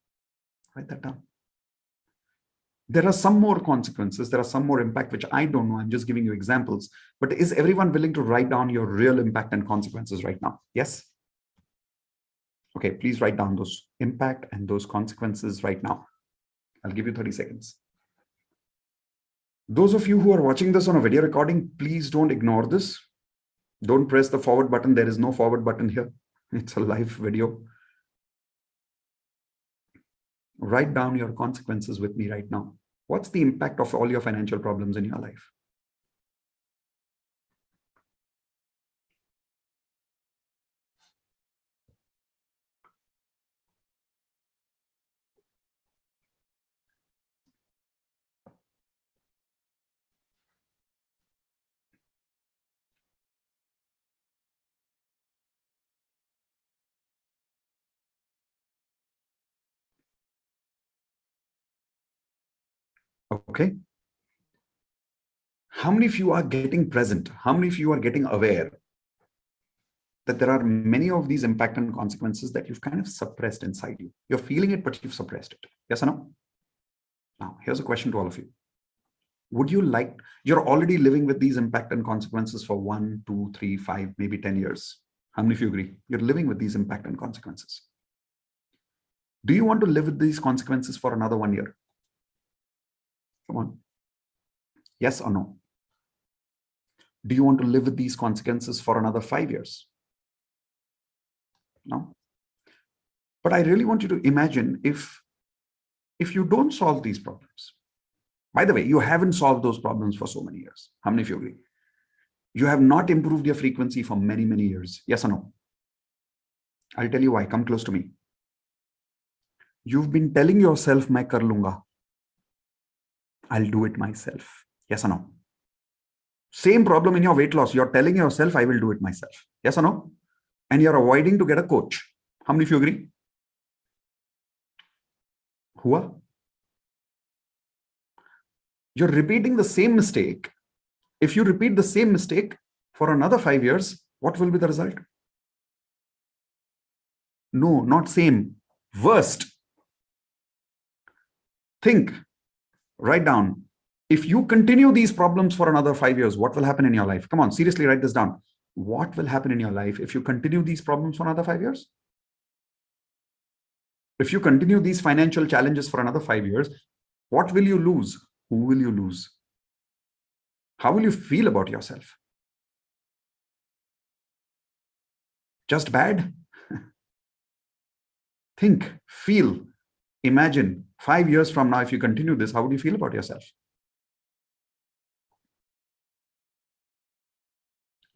Write that down. There are some more consequences. There are some more impact, which I don't know. I'm just giving you examples. But is everyone willing to write down your real impact and consequences right now? Yes? Okay, please write down those impact and those consequences right now. I'll give you 30 seconds. Those of you who are watching this on a video recording, please don't ignore this. Don't press the forward button. There is no forward button here. It's a live video. Write down your consequences with me right now. What's the impact of all your financial problems in your life? Okay. How many of you are getting present? How many of you are getting aware that there are many of these impact and consequences that you've kind of suppressed inside you. You're feeling it, but you've suppressed it. Yes or no? Now, here's a question to all of you. Would you like, you're already living with these impact and consequences for 1, 2, 3, 5, maybe 10 years. How many of you agree? You're living with these impact and consequences. Do you want to live with these consequences for another 1 year? Come on. Yes or no? Do you want to live with these consequences for another 5 years? No. But I really want you to imagine if you don't solve these problems. By the way, you haven't solved those problems for so many years. How many of you agree? You have not improved your frequency for many, many years. Yes or no? I'll tell you why. Come close to me. You've been telling yourself, "Main kar lunga." I'll do it myself. Yes or no? Same problem in your weight loss. You're telling yourself, "I will do it myself." Yes or no? And you're avoiding to get a coach. How many of you agree? Hua? You're repeating the same mistake. If you repeat the same mistake for another 5 years, what will be the result? No, not same. Worst. Think. Write down. If you continue these problems for another 5 years, what will happen in your life? Come on, seriously, write this down. What will happen in your life if you continue these problems for another 5 years? If you continue these financial challenges for another 5 years, what will you lose? Who will you lose? How will you feel about yourself? Just bad? Think, feel, imagine 5 years from now, if you continue this, how would you feel about yourself?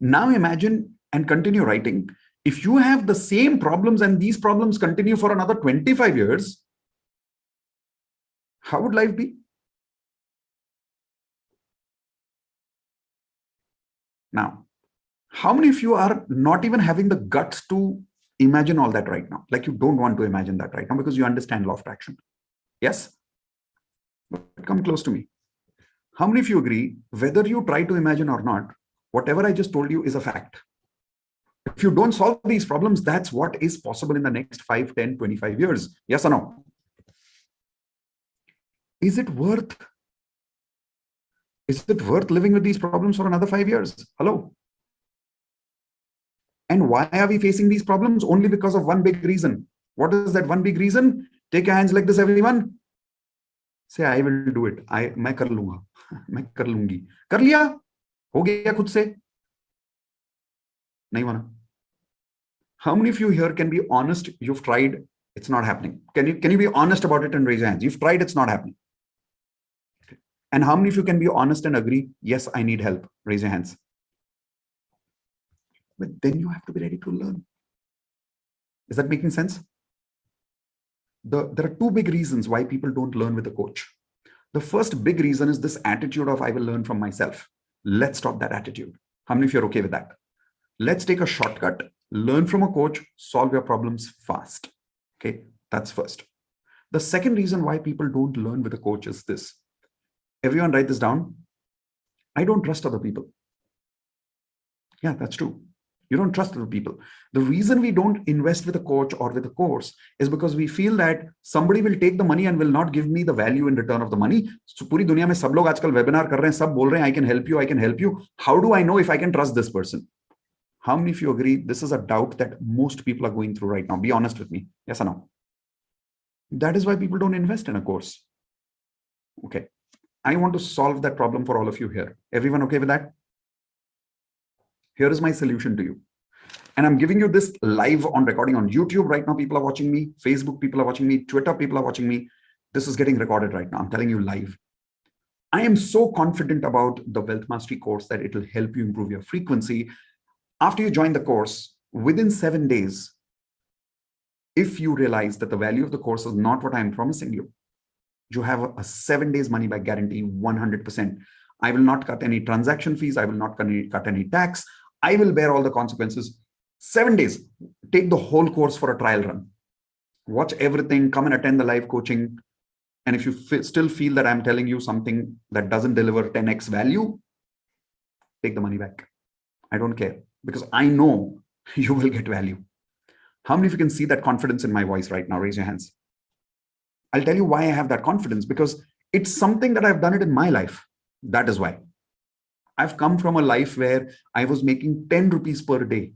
Now imagine and continue writing. If you have the same problems and these problems continue for another 25 years, how would life be? Now, how many of you are not even having the guts to imagine all that right now? Like you don't want to imagine that right now because you understand law of attraction. Yes? But come close to me. How many of you agree, whether you try to imagine or not, whatever I just told you is a fact? If you don't solve these problems, that's what is possible in the next 5, 10, 25 years. Yes or no? Is it worth living with these problems for another 5 years? Hello? And why are we facing these problems? Only because of one big reason. What is that one big reason? Take your hands like this, everyone. Say, I will do it. मैं कर लूंगा. मैं कर लूंगी. कर लिया? हो गया खुद से? नहीं माना. How many of you here can be honest? You've tried, it's not happening. Can you be honest about it and raise your hands? You've tried, it's not happening. And how many of you can be honest and agree, yes, I need help? Raise your hands. But then you have to be ready to learn. Is that making sense? There are two big reasons why people don't learn with a coach. The first big reason is this attitude of I will learn from myself. Let's stop that attitude. How many of you are okay with that? Let's take a shortcut, learn from a coach, solve your problems fast. Okay, that's first. The second reason why people don't learn with a coach is this. Everyone write this down. I don't trust other people. Yeah, that's true. You don't trust other people. The reason we don't invest with a coach or with a course is because we feel that somebody will take the money and will not give me the value in return of the money. So पूरी दुनिया में सब लोग आजकल webinar कर रहे हैं, सब बोल रहे हैं, I can help you, I can help you. How do I know if I can trust this person? How many of you agree this is a doubt that most people are going through right now? Be honest with me. Yes or no? That is why people don't invest in a course. Okay. I want to solve that problem for all of you here. Everyone okay with that? Here is my solution to you. And I'm giving you this live on recording on YouTube. Right now, people are watching me. Facebook, people are watching me. Twitter, people are watching me. This is getting recorded right now. I'm telling you live. I am so confident about the Wealth Mastery course that it will help you improve your frequency. After you join the course, within 7 days, if you realize that the value of the course is not what I'm promising you, you have a 7 days money back guarantee, 100%. I will not cut any transaction fees. I will not cut any tax. I will bear all the consequences. 7 days, take the whole course for a trial run. Watch everything, come and attend the live coaching. And if you still feel that I'm telling you something that doesn't deliver 10x value, take the money back. I don't care, because I know you will get value. How many of you can see that confidence in my voice right now? Raise your hands. I'll tell you why I have that confidence, because it's something that I've done it in my life. That is why. I've come from a life where I was making 10 rupees per day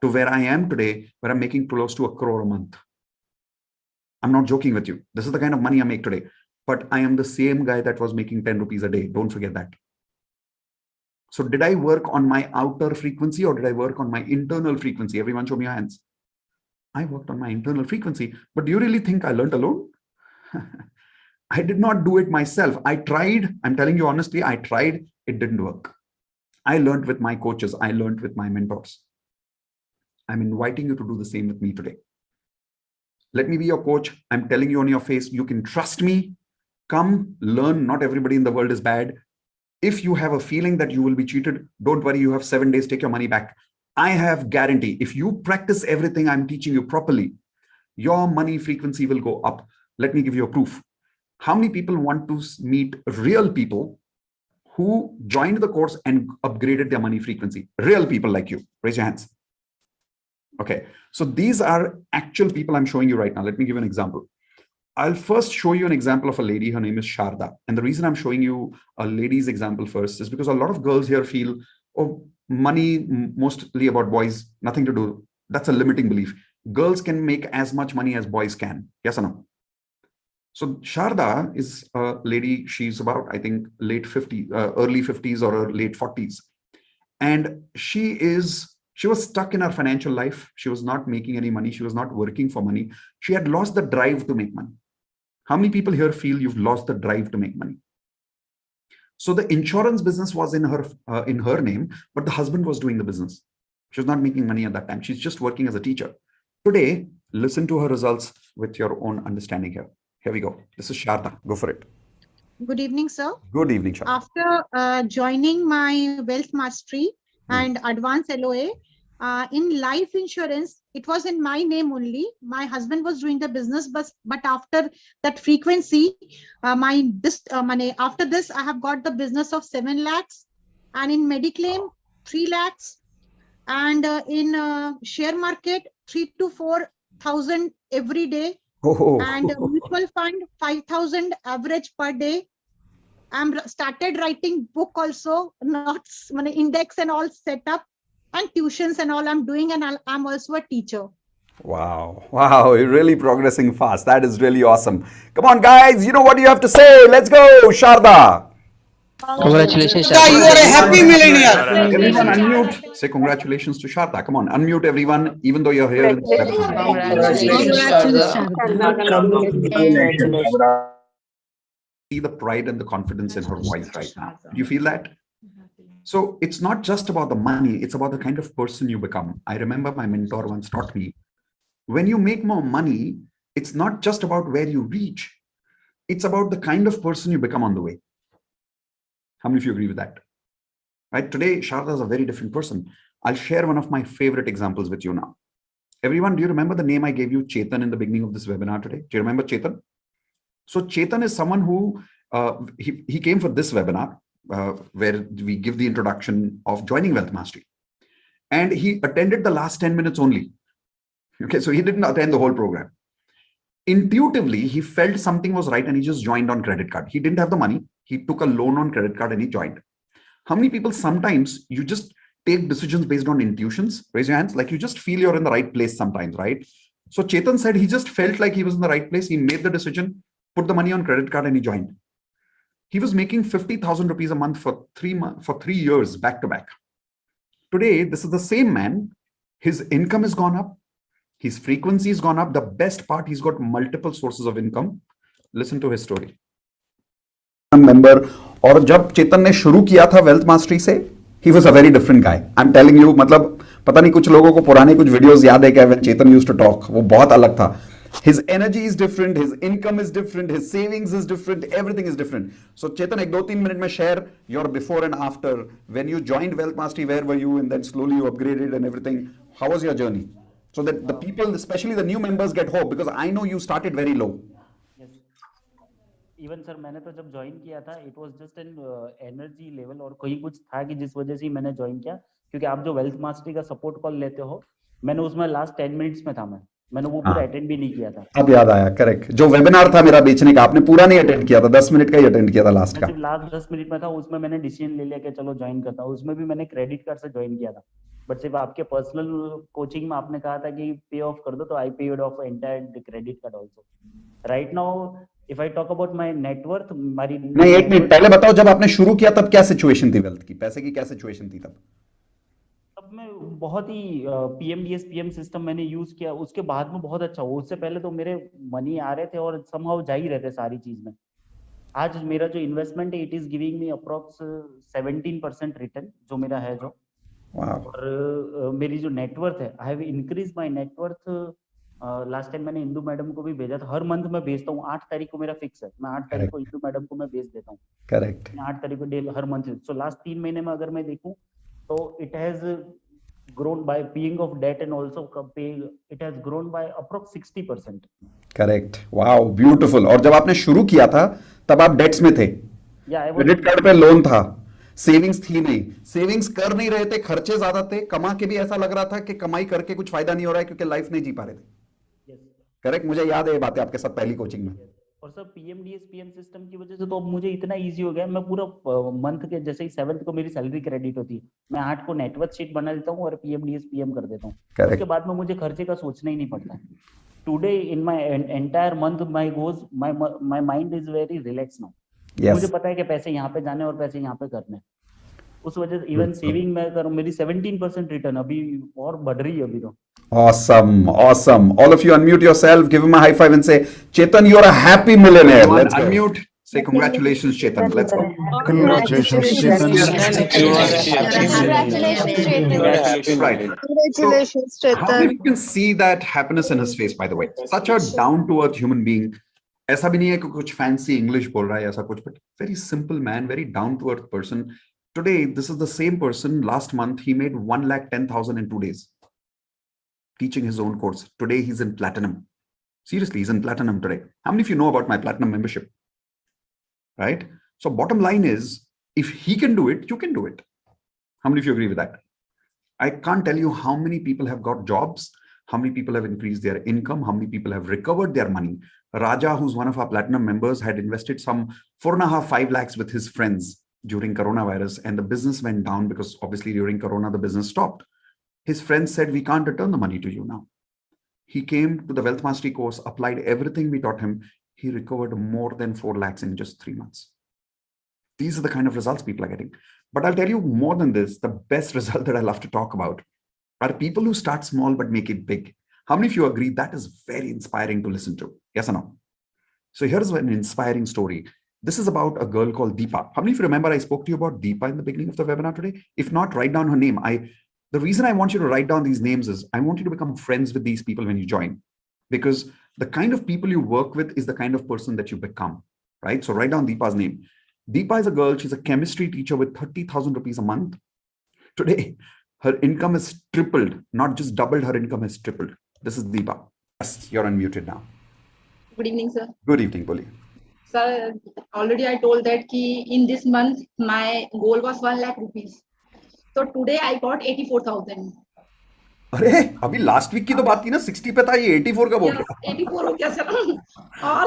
to where I am today, where I'm making close to 1 crore a month. I'm not joking with you. This is the kind of money I make today. But I am the same guy that was making 10 rupees a day. Don't forget that. So did I work on my outer frequency or did I work on my internal frequency? Everyone show me your hands. I worked on my internal frequency. But do you really think I learned alone? I did not do it myself. I tried. I'm telling you honestly, I tried. It didn't work. I learned with my coaches. I learned with my mentors. I'm inviting you to do the same with me today. Let me be your coach. I'm telling you on your face, you can trust me. Come learn. Not everybody in the world is bad. If you have a feeling that you will be cheated, don't worry. You have 7 days. Take your money back. I have guarantee. If you practice everything I'm teaching you properly, your money frequency will go up. Let me give you a proof. How many people want to meet real people who joined the course and upgraded their money frequency? Real people like you. Raise your hands. Okay. So these are actual people I'm showing you right now. Let me give you an example. I'll first show you an example of a lady. Her name is Sharda. And the reason I'm showing you a lady's example first is because a lot of girls here feel, oh, money mostly about boys, nothing to do. That's a limiting belief. Girls can make as much money as boys can. Yes or no? So Sharda is a lady. She's about, I think, late 50s, early 50s or late 40s. And she was stuck in her financial life. She was not making any money. She was not working for money. She had lost the drive to make money. How many people here feel you've lost the drive to make money? So the insurance business was in her name, but the husband was doing the business. She was not making money at that time. She's just working as a teacher. Today, listen to her results with your own understanding here. Here we go. This is Sharda. Go for it. Good evening, sir. Good evening, Sharda. After joining my Wealth Mastery and Advanced LOA, in life insurance, it was in my name only. My husband was doing the business, but after that frequency, money. After this, I have got the business of 7 lakhs, and in Mediclaim 3 lakhs, and in share market 3 to 4,000 every day, and mutual fund 5,000 average per day. I'm started writing book also, notes, index and all set up, and tuitions and all I'm doing, and I'm also a teacher. Wow. Wow. You're really progressing fast. That is really awesome. Come on, guys. You know what you have to say. Let's go, Sharda. Congratulations, Sharda, you are a happy millionaire. Everyone unmute. Say congratulations to Sharda. Come on, unmute everyone, even though you're here. Congratulations, Sharda. See the pride and the confidence in her voice right now. Do you feel that? So it's not just about the money, it's about the kind of person you become. I remember my mentor once taught me, when you make more money, it's not just about where you reach, it's about the kind of person you become on the way. How many of you agree with that? Right? Today, Sharda is a very different person. I'll share one of my favorite examples with you now. Everyone, do you remember the name I gave you, Chetan, in the beginning of this webinar today? Do you remember Chetan? So Chetan is someone who, he came for this webinar, where we give the introduction of joining Wealth Mastery. And he attended the last 10 minutes only. Okay, so he didn't attend the whole program. Intuitively, he felt something was right and he just joined on credit card. He didn't have the money. He took a loan on credit card and he joined. How many people sometimes you just take decisions based on intuitions? Raise your hands. Like you just feel you're in the right place sometimes, right? So Chetan said he just felt like he was in the right place. He made the decision, put the money on credit card and he joined. He was making 50,000 rupees a month for 3 years back to back. Today, this is the same man. His income has gone up. His frequency has gone up. The best part, he's got multiple sources of income. Listen to his story. Member, और जब चेतन ने शुरू किया था wealth mastery से, he was a very different guy. I'm telling you, मतलब पता नहीं कुछ लोगों को पुराने कुछ वीडियोस याद है क्या, when Chetan used to talk, वो बहुत अलग था. His energy is different, his income is different, his savings is different, everything is different. So Chetan, एक 2-3 minute में share your before and after. When you joined Wealth Mastery, where were you? And then slowly you upgraded and everything. How was your journey? So that the people, especially the new members, get hope, because I know you started very low. Even sir मैंने तो जब join किया था, it was just an energy level और कोई कुछ था कि जिस वजह से मैंने ज्वाइन किया. क्योंकि आप जो वेल्थ मास्टरी का सपोर्ट कॉल लेते हो, मैंने उसमें लास्ट 10 मिनट्स में था, मैंने वो पूरा अटेंड भी नहीं किया था। अब याद आया, करेक्ट, जो वेबिनार था मेरा बेचने का, आपने पूरा नहीं अटेंड किया था, 10 मिनट का ही अटेंड किया था लास्ट का। सिर्फ लास्ट 10 मिनट में था, उसमें मैंने डिसीजन ले लिया कि चलो ज्वाइन करता हूँ। उसमें भी मैंने क्रेडिट कार्ड से ज्वाइन किया था, बट सिर्फ आपके पर्सनल कोचिंग में आपने कहा था कि पे ऑफ कर दो, तो I paid of entire credit card also. Right now if I talk about my net worth, हमारी नहीं, एक मिनट पहले बताओ, जब आपने शुरू किया तब क्या सिचुएशन थी वेल्थ की, पैसे की क्या सिचुएशन थी तब? तब मैं बहुत ही पीएमडीएस पीएम सिस्टम मैंने यूज किया, उसके बाद में बहुत अच्छा हुआ। उससे पहले तो मेरे मनी आ रहे थे और समहाउ जा ही रहते सारी चीज में। आज मेरा जो इन्वेस्टमेंट है, it is giving me approx 17% return जो मेरा है जो। और मेरी जो नेटवर्थ है, I have increase my net worth. Last time मैंने इंदू मैडम को भी भेजा था, हर मंथ मैं भेजता हूँ, 8 तारीख को मेरा फिक्स है, मैं 8 तारीख को इंदू मैडम को मैं भेज देता हूँ। करेक्ट, 8 तारीख को डेली हर मंथ। सो लास्ट 3 महीने में अगर मैं देखूं तो it has grown by paying of debt and also it has grown by approx 60%. Correct, wow, beautiful. और जब आपने शुरू किया था तब आप डेट्स में थे, क्रेडिट कार्ड पे लोन था, सेविंग्स थी नहीं, सेविंग्स कर नहीं रहे थे, खर्चे ज्यादा थे, कमा के भी ऐसा लग रहा था कि कमाई करके कुछ फायदा नहीं हो रहा है क्योंकि लाइफ नहीं जी पा रहे थे। करेक्ट, मुझे याद है ये बातें आपके साथ पहली कोचिंग में। और सर पीएमडीएस पीएम सिस्टम की वजह से तो अब मुझे इतना इजी हो गया, मैं पूरा मंथ के जैसे ही 7th को मेरी सैलरी क्रेडिट होती है, मैं 8 को नेटवर्थ शीट बना लेता हूँ और पीएमडीएस पीएम कर देता हूँ। उसके बाद में मुझे खर्चे का सोचना ही नहीं पड़ता। Today in my entire month my goes my mind is very relax now. मुझे पता है कि पैसे यहाँ पे जाने और पैसे यहाँ पे करने। उस वजह से इवन सेविंग में करूँ, मेरी 17% रिटर्न अभी और बढ़ रही है अभी तो। Awesome, awesome. All of you unmute yourself, give him a high five and say, Chetan, you're a happy millionaire. Let's go. Unmute. Say congratulations, Chetan. Let's go. Congratulations, Chetan. Right. Congratulations, How Chetan. many you can see that happiness in his face, by the way? Such a down-to-earth human being. ऐसा भी नहीं है कि कुछ fancy English बोल रहा है ऐसा कुछ, but very simple man, very down-to-earth person. Today, this is the same person. Last month, he made 1,10,000 in 2 days. Teaching his own course. Today he's in platinum. Seriously, he's in platinum today. How many of you know about my platinum membership? Right? So bottom line is, if he can do it, you can do it. How many of you agree with that? I can't tell you how many people have got jobs, how many people have increased their income, how many people have recovered their money. Raja, who's one of our platinum members, had invested some 4.5-5 lakhs with his friends during coronavirus, and the business went down because obviously during corona the business stopped. His friends said, we can't return the money to you now. He came to the Wealth Mastery course, applied everything we taught him. He recovered more than 4 lakhs in just 3 months. These are the kind of results people are getting. But I'll tell you more than this, the best result that I love to talk about are people who start small but make it big. How many of you agree that is very inspiring to listen to? Yes or no? So here's an inspiring story. This is about a girl called Deepa. How many of you remember I spoke to you about Deepa in the beginning of the webinar today? If not, write down her name. The reason I want you to write down these names is I want you to become friends with these people when you join, because the kind of people you work with is the kind of person that you become, right? So write down Deepa's name. Deepa is a girl. She's a chemistry teacher with 30,000 rupees a month. Today, her income is tripled, not just doubled. Her income has tripled. This is Deepa. Yes, you're unmuted now. Good evening, sir. Good evening, Poli. Sir, already I told that in this month, my goal was 1 lakh rupees. So today I got 84,000. अरे अभी last week की तो बात थी ना, 60 पे था, ये 84 का बोल रहा है। 84 हो गया सर। और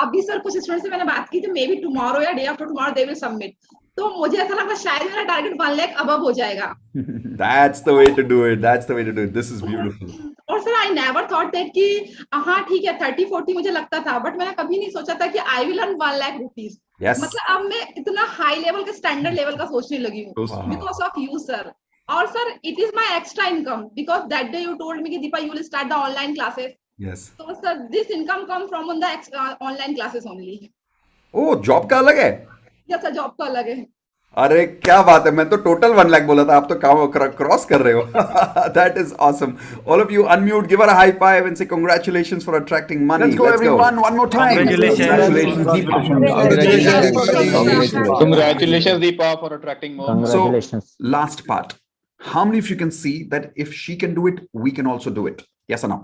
अभी सर कुछ स्टूडेंट से मैंने बात की थी, मे बी टुमारो या day after tomorrow they will submit. तो मुझे ऐसा लगा शायद मेरा टारगेट 1 लाख अबव हो जाएगा। That's the way to do it. That's the way to do it. This is beautiful. और sir I never thought that कि हाँ ठीक है 30-40 मुझे लगता था, बट मैंने कभी नहीं सोचा था कि I will earn 1 lakh rupees. मतलब अब मैं इतना हाई लेवल का स्टैंडर्ड लेवल का सोचने लगी हूँ बिकॉज ऑफ यू सर। और sir it is my extra income because that day you told me कि Deepa you will start the online classes. Yes. So sir, this income come from on the online classes only. Oh, job का अलग है? Yes sir, job का अलग है। अरे क्या बात है, मैं तो टोटल 1 लाख बोला था, आप तो क्रॉस कर रहे हो। That is awesome. All of you unmute, give her a high five and say congratulations for attracting money. Let's go everyone, one more time. Congratulations, Deepa. Congratulations, Deepa, for attracting more. Congratulations. So, last part. How many of you can see that if she can do it, we can also do it? Yes or no?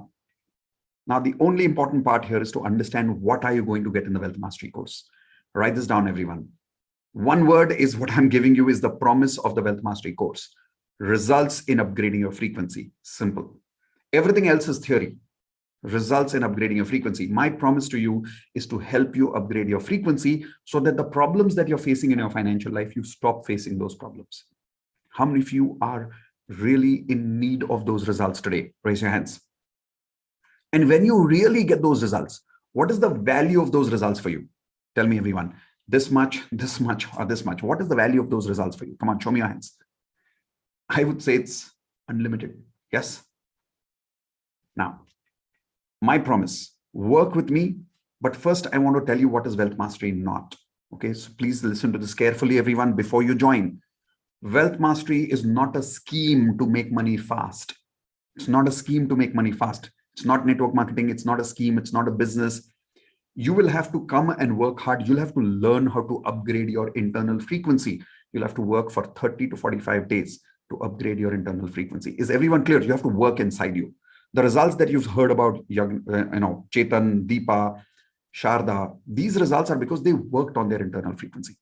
Now, the only important part here is to understand what are you going to get in the Wealth Mastery course. Write this down, everyone. One word is what I'm giving you is the promise of the Wealth Mastery course. results in upgrading your frequency. Simple. Everything else is theory. Results in upgrading your frequency. My promise to you is to help you upgrade your frequency so that the problems that you're facing in your financial life, you stop facing those problems. How many of you are really in need of those results today? Raise your hands. And when you really get those results, what is the value of those results for you? Tell me, everyone. This much, or this much. What is the value of those results for you? Come on, show me your hands. I would say it's unlimited. Yes? Now, my promise, work with me. But first, I want to tell you what is Wealth Mastery not. Okay, so please listen to this carefully, everyone, before you join. Wealth Mastery is not a scheme to make money fast. It's not a scheme to make money fast. It's not network marketing. It's not a scheme. It's not a business. You will have to come and work hard. You'll have to learn how to upgrade your internal frequency. You'll have to work for 30 to 45 days to upgrade your internal frequency. Is everyone clear? You have to work inside you. The results that you've heard about, Chetan, Deepa, Sharda, these results are because they worked on their internal frequency.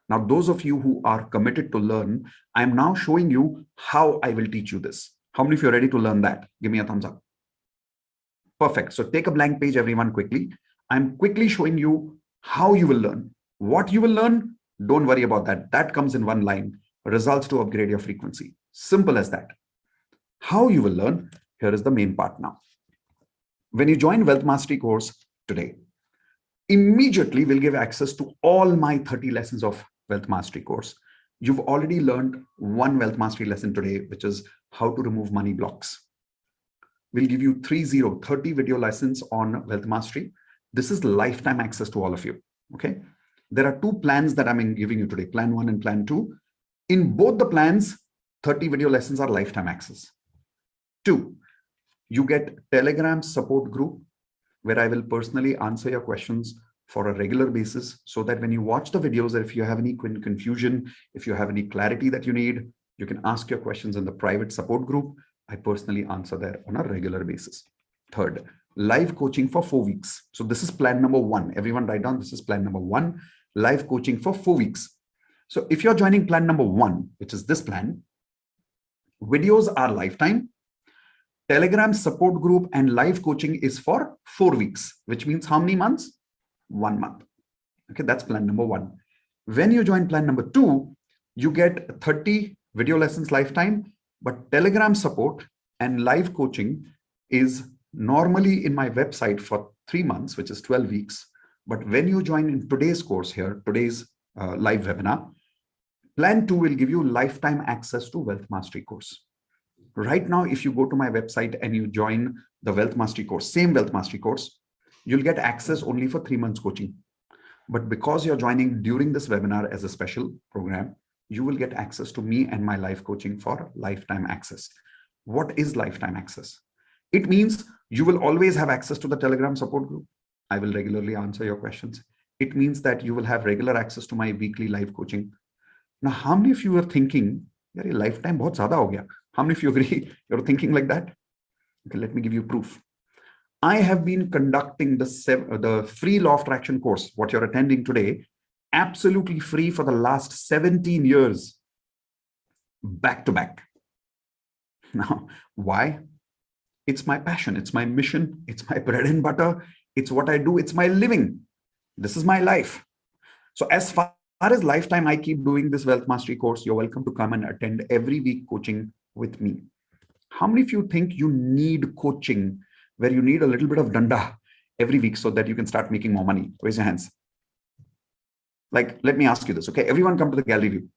Now, those of you who are committed to learn, I'm now showing you how I will teach you this. How many of you are ready to learn that? Give me a thumbs up. Perfect. So take a blank page, everyone, quickly. I'm quickly showing you how you will learn. What you will learn, don't worry about that. That comes in one line. Results to upgrade your frequency. Simple as that. How you will learn, here is the main part now. When you join Wealth Mastery course today, immediately we'll give access to all my 30 lessons of Wealth Mastery course. You've already learned one Wealth Mastery lesson today, which is how to remove money blocks. We'll give you 30 video lessons on Wealth Mastery. This is lifetime access to all of you. Okay. There are two plans that I'm giving you today, plan 1 and plan 2. In both the plans, 30 video lessons are lifetime access. 2, you get Telegram support group where I will personally answer your questions for a regular basis so that when you watch the videos, if you have any confusion, if you have any clarity that you need, you can ask your questions in the private support group. I personally answer there on a regular basis. 3rd, live coaching for 4 weeks. So this is plan number 1. Everyone write down, this is plan number 1, live coaching for 4 weeks. So if you're joining plan number 1, which is this plan, videos are lifetime. Telegram support group and live coaching is for 4 weeks, which means how many months? 1 month. Okay, that's plan number 1. When you join plan number 2, you get 30 video lessons lifetime, but Telegram support and live coaching is normally in my website for 3 months, which is 12 weeks. But when you join in today's course here, today's live webinar, plan 2 will give you lifetime access to Wealth Mastery course. Right now, if you go to my website and you join the Wealth Mastery course, same Wealth Mastery course, you'll get access only for 3 months coaching. But because you're joining during this webinar as a special program, you will get access to me and my live coaching for lifetime access. What is lifetime access? It means you will always have access to the Telegram support group. I will regularly answer your questions. It means that you will have regular access to my weekly live coaching. Now, how many of you are thinking, "Yaar, ye lifetime bahut zyada ho gaya"? How many of you agree? You're thinking like that? Okay, let me give you proof. I have been conducting the free Law of Attraction course, what you're attending today, absolutely free for the last 17 years, back to back. Now, why? It's my passion. It's my mission. It's my bread and butter. It's what I do. It's my living. This is my life. So as far as lifetime I keep doing this Wealth Mastery course, you're welcome to come and attend every week coaching with me. How many of you think you need coaching where you need a little bit of danda every week so that you can start making more money? Raise your hands. Like, let me ask you this, okay? Everyone come to the gallery view.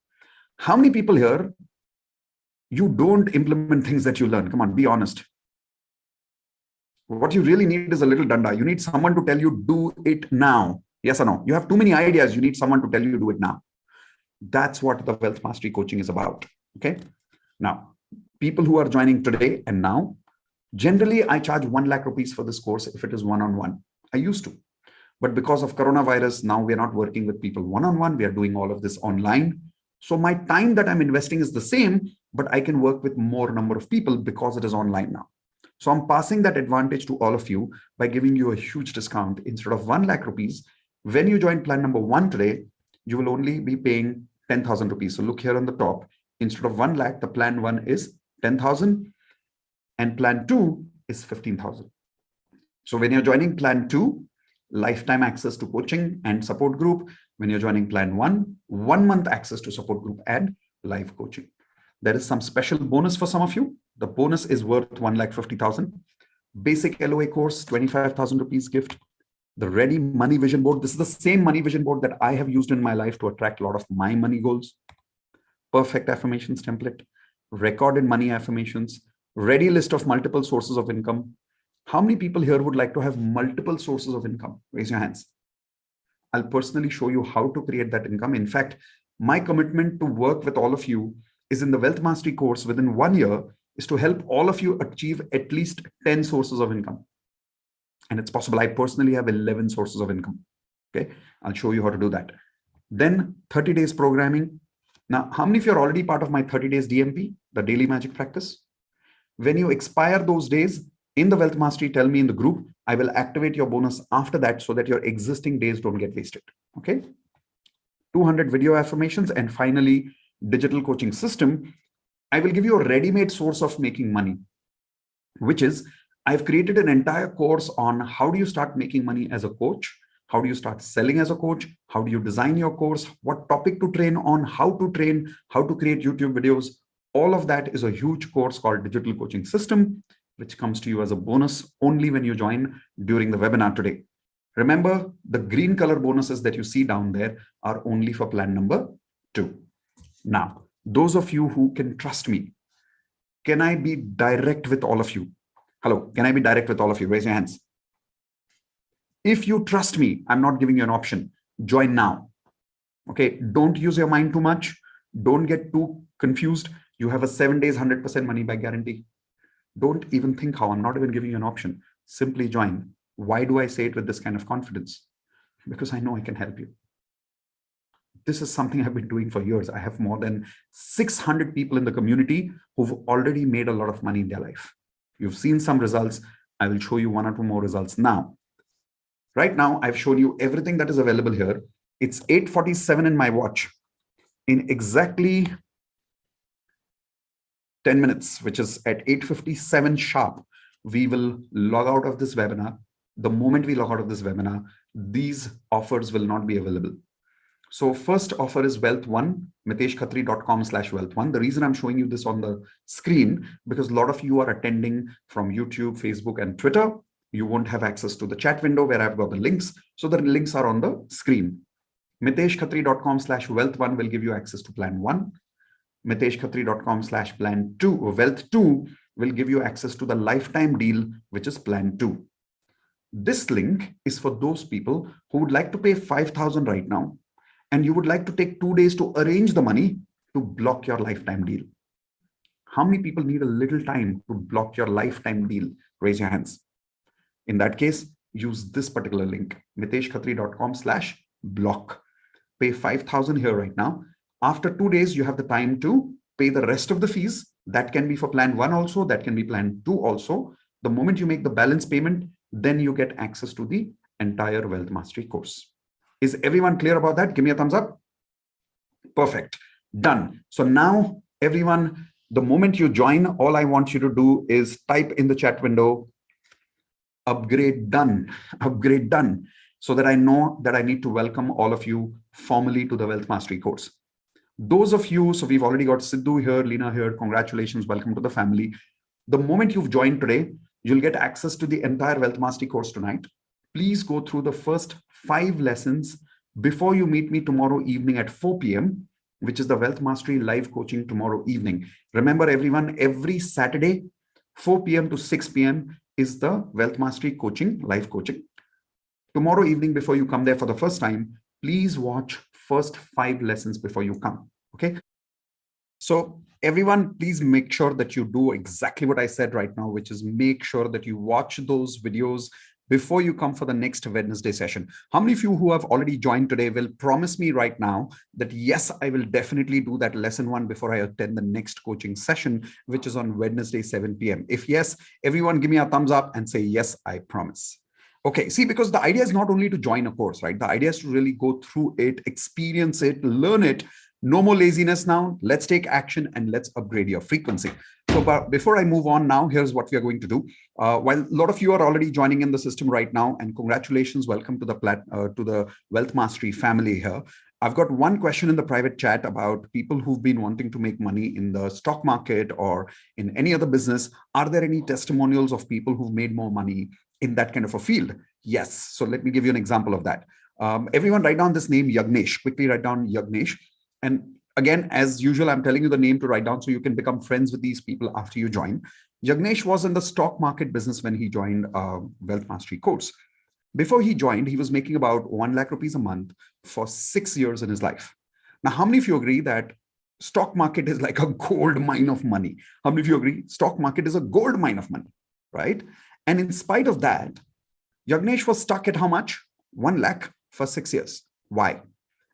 How many people here, you don't implement things that you learn? Come on, be honest. What you really need is a little danda. You need someone to tell you, do it now. Yes or no? You have too many ideas. You need someone to tell you, do it now. That's what the Wealth Mastery coaching is about, okay? Now, people who are joining today and now, generally I charge 1 lakh rupees for this course if it is one-on-one. I used to. But because of coronavirus, now we're not working with people one-on-one. We are doing all of this online. So my time that I'm investing is the same, but I can work with more number of people because it is online now. So I'm passing that advantage to all of you by giving you a huge discount. Instead of 1 lakh rupees, when you join plan number 1 today, you will only be paying 10,000 rupees. So look here on the top, Instead of 1 lakh, the plan 1 is 10,000 and plan 2 is 15,000. So when you're joining plan 2, lifetime access to coaching and support group. When you're joining plan 1, 1 month access to support group and live coaching. There is some special bonus for some of you. The bonus is worth 1,50,000. Basic LOA course, 25,000 rupees gift. The ready money vision board. This is the same money vision board that I have used in my life to attract a lot of my money goals. Perfect affirmations template, recorded money affirmations, ready list of multiple sources of income. How many people here would like to have multiple sources of income? Raise your hands. I'll personally show you how to create that income. In fact, my commitment to work with all of you is in the Wealth Mastery course within 1 year is to help all of you achieve at least 10 sources of income. And it's possible. I personally have 11 sources of income. Okay, I'll show you how to do that. Then 30 days programming. Now, how many of you are already part of my 30 days DMP, the daily magic practice? When you expire those days in the Wealth Mastery, tell me in the group, I will activate your bonus after that so that your existing days don't get wasted. Okay. 200 video affirmations, and finally, digital coaching system. I will give you a ready-made source of making money, which is I've created an entire course on how do you start making money as a coach? How do you start selling as a coach? How do you design your course? What topic to train on? How to train? How to create YouTube videos? All of that is a huge course called Digital Coaching System, which comes to you as a bonus only when you join during the webinar today. Remember, the green color bonuses that you see down there are only for plan number 2. Now, those of you who can trust me, can I be direct with all of you? Hello, can I be direct with all of you? Raise your hands. If you trust me, I'm not giving you an option. Join now. Okay, don't use your mind too much. Don't get too confused. You have a 7 days, 100% money back guarantee. Don't even think how. I'm not even giving you an option. Simply join. Why do I say it with this kind of confidence? Because I know I can help you. This is something I've been doing for years. I have more than 600 people in the community who've already made a lot of money in their life. You've seen some results. I will show you 1 or 2 more results now. Right now, I've shown you everything that is available here. It's 8:47 in my watch. In exactly 10 minutes, which is at 8:57 sharp, we will log out of this webinar. The moment we log out of this webinar, these offers will not be available. So first offer is Wealth One, miteshkhatri.com/wealth1. The reason I'm showing you this on the screen, because a lot of you are attending from YouTube, Facebook, and Twitter. You won't have access to the chat window where I've got the links. So the links are on the screen. miteshkhatri.com/wealth1 will give you access to plan 1. miteshkhatri.com/plan 2 or wealth 2 will give you access to the lifetime deal, which is plan 2. This link is for those people who would like to pay 5,000 right now, and you would like to take 2 days to arrange the money to block your lifetime deal. How many people need a little time to block your lifetime deal? Raise your hands. In that case, use this particular link, miteshkhatri.com/block. Pay 5,000 here right now. After 2 days, you have the time to pay the rest of the fees. That can be for plan 1 also, that can be plan 2 also. The moment you make the balance payment, then you get access to the entire Wealth Mastery course. Is everyone clear about that? Give me a thumbs up. Perfect. Done. So now, everyone, the moment you join, all I want you to do is type in the chat window, upgrade done, upgrade done, so that I know that I need to welcome all of you formally to the Wealth Mastery course. Those of you, so we've already got Sidhu here, Lena here, congratulations, welcome to the family. The moment you've joined today, you'll get access to the entire Wealth Mastery course tonight. Please go through the first 5 lessons before you meet me tomorrow evening at 4 p.m., which is the Wealth Mastery live coaching tomorrow evening. Remember everyone, every Saturday, 4 p.m. to 6 p.m. is the Wealth Mastery coaching, live coaching. Tomorrow evening, before you come there for the first time, please watch first 5 lessons before you come, okay? So everyone, please make sure that you do exactly what I said right now, which is make sure that you watch those videos before you come for the next Wednesday session. How many of you who have already joined today will promise me right now that yes, I will definitely do that lesson 1 before I attend the next coaching session, which is on Wednesday, 7 p.m. If yes, everyone give me a thumbs up and say, yes, I promise. Okay, see, because the idea is not only to join a course, right? The idea is to really go through it, experience it, learn it, No more laziness now. Let's take action and let's upgrade your frequency. So before I move on now, here's what we are going to do. While a lot of you are already joining in the system right now, and congratulations, welcome to the Wealth Mastery family here. I've got one question in the private chat about people who've been wanting to make money in the stock market or in any other business. Are there any testimonials of people who've made more money in that kind of a field? Yes. So let me give you an example of that. Everyone write down this name, Yagnesh. Quickly write down Yagnesh. And again, as usual, I'm telling you the name to write down so you can become friends with these people after you join. Yagnesh was in the stock market business when he joined Wealth Mastery course. Before he joined, he was making about 1 lakh rupees a month for 6 years in his life. Now, how many of you agree that stock market is like a gold mine of money? How many of you agree stock market is a gold mine of money, right? And in spite of that, Yagnesh was stuck at how much? 1 lakh for 6 years. Why?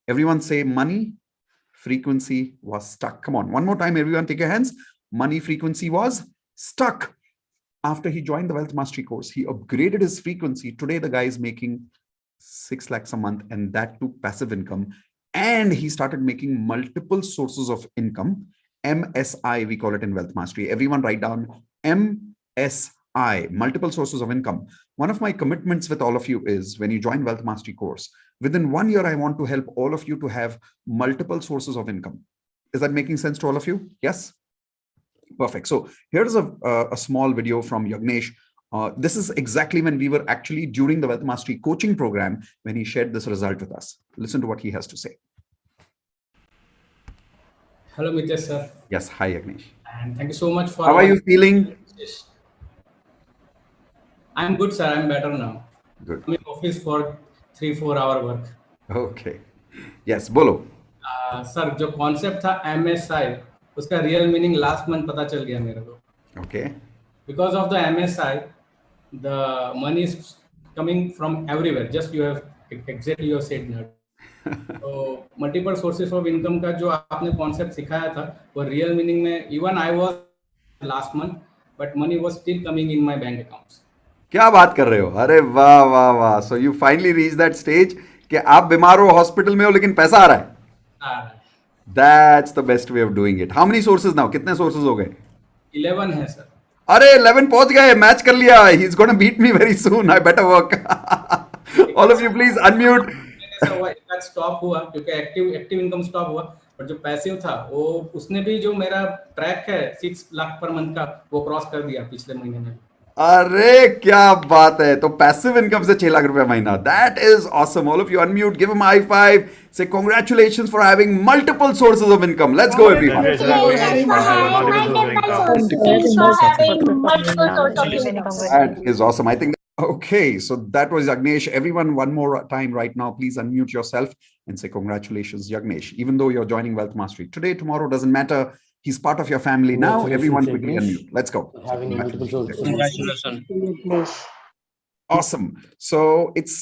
Everyone say money, frequency was stuck. Come on, one more time, everyone take your hands. Money frequency was stuck. After he joined the Wealth Mastery course, he upgraded his frequency. Today, the guy is making 6 lakhs a month, and that too passive income. And he started making multiple sources of income. MSI, we call it in Wealth Mastery. Everyone write down MSI, multiple sources of income. One of my commitments with all of you is when you join Wealth Mastery course, within 1 year, I want to help all of you to have multiple sources of income. Is that making sense to all of you? Yes? Perfect. So here's a small video from Yagnesh. This is exactly when we were actually during the Wealth Mastery coaching program when he shared this result with us. Listen to what he has to say. Hello, Mitesh sir. Yes. Hi, Yagnesh. And thank you so much for. How are you feeling? I'm good, sir. I'm better now. Good. I'm in office for 3-4 hour work. Okay. Yes, bolo. Sir जो concept था MSI उसका real meaning last month पता चल गया मेरे को. Okay. Because of the MSI, the money is coming from everywhere. Just you have exactly you said that. तो multiple sources of income का जो आपने कॉन्सेप्ट सिखाया था वो रियल मीनिंग में even I was last month but money was still coming in my bank accounts. क्या बात कर रहे हो? अरे वाह वाह वाह. So you finally reach that stage कि आप बीमार हो, हॉस्पिटल में हो, लेकिन पैसा आ रहा है. That's the best way of doing it. How many sources now? कितने sources हो गए? 11 है सर. अरे 11 पहुंच गए, मैच कर लिया. He's going to beat me very soon. I better work. All of you please unmute. Stop हुआ क्योंकि एक्टिव इनकम स्टॉप हुआ, पर जो पैसिव था वो उसने भी जो मेरा ट्रैक है 6 लाख पर मंथ का वो क्रॉस कर दिया पिछले महीने में. अरे क्या बात है. तो पैसिव इनकम से 6 लाख रुपए महीना. That is awesome. All of you unmute, give him a high five. Say congratulations for having multiple sources of income. Let's go everyone. That is awesome. I think. Okay, so that was Yagnesh. Everyone, one more time right now, please unmute yourself and say congratulations, Yagnesh. Even though you're joining Wealth Mastery today, tomorrow, doesn't matter. He's part of your family now. Everyone quickly unmute. Let's go. Congratulations. Awesome. So it's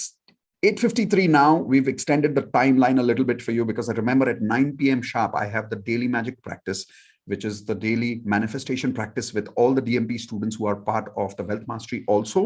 8:53 now. We've extended the timeline a little bit for you because I remember at 9 p.m. sharp, I have the daily magic practice, which is the daily manifestation practice with all the DMP students who are part of the Wealth Mastery also.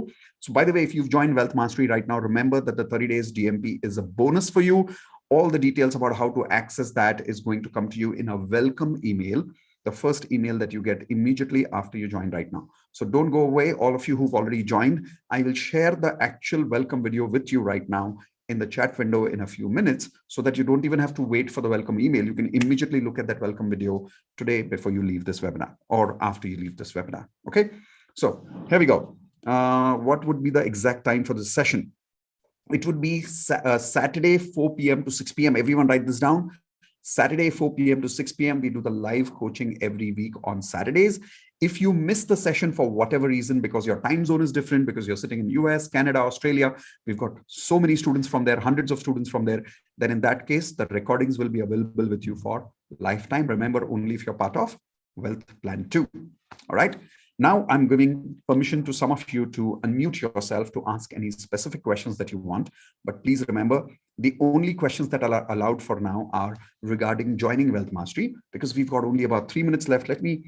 So by the way, if you've joined Wealth Mastery right now, remember that the 30 days DMP is a bonus for you. All the details about how to access that is going to come to you in a welcome email, the first email that you get immediately after you join right now. So don't go away. All of you who've already joined, I will share the actual welcome video with you right now in the chat window in a few minutes so that you don't even have to wait for the welcome email. You can immediately look at that welcome video today before you leave this webinar or after you leave this webinar. Okay, so here we go. What would be the exact time for this session? It would be Saturday 4 p.m. to 6 p.m. Everyone write this down. Saturday 4 p.m. to 6 p.m. We do the live coaching every week on Saturdays. If you miss the session for whatever reason, because your time zone is different, because you're sitting in US, Canada, Australia, we've got so many students from there, hundreds of students from there, then in that case, the recordings will be available with you for lifetime. Remember, only if you're part of Wealth Plan 2. All right. Now I'm giving permission to some of you to unmute yourself to ask any specific questions that you want. But please remember, the only questions that are allowed for now are regarding joining Wealth Mastery, because we've got only about 3 minutes left. Let me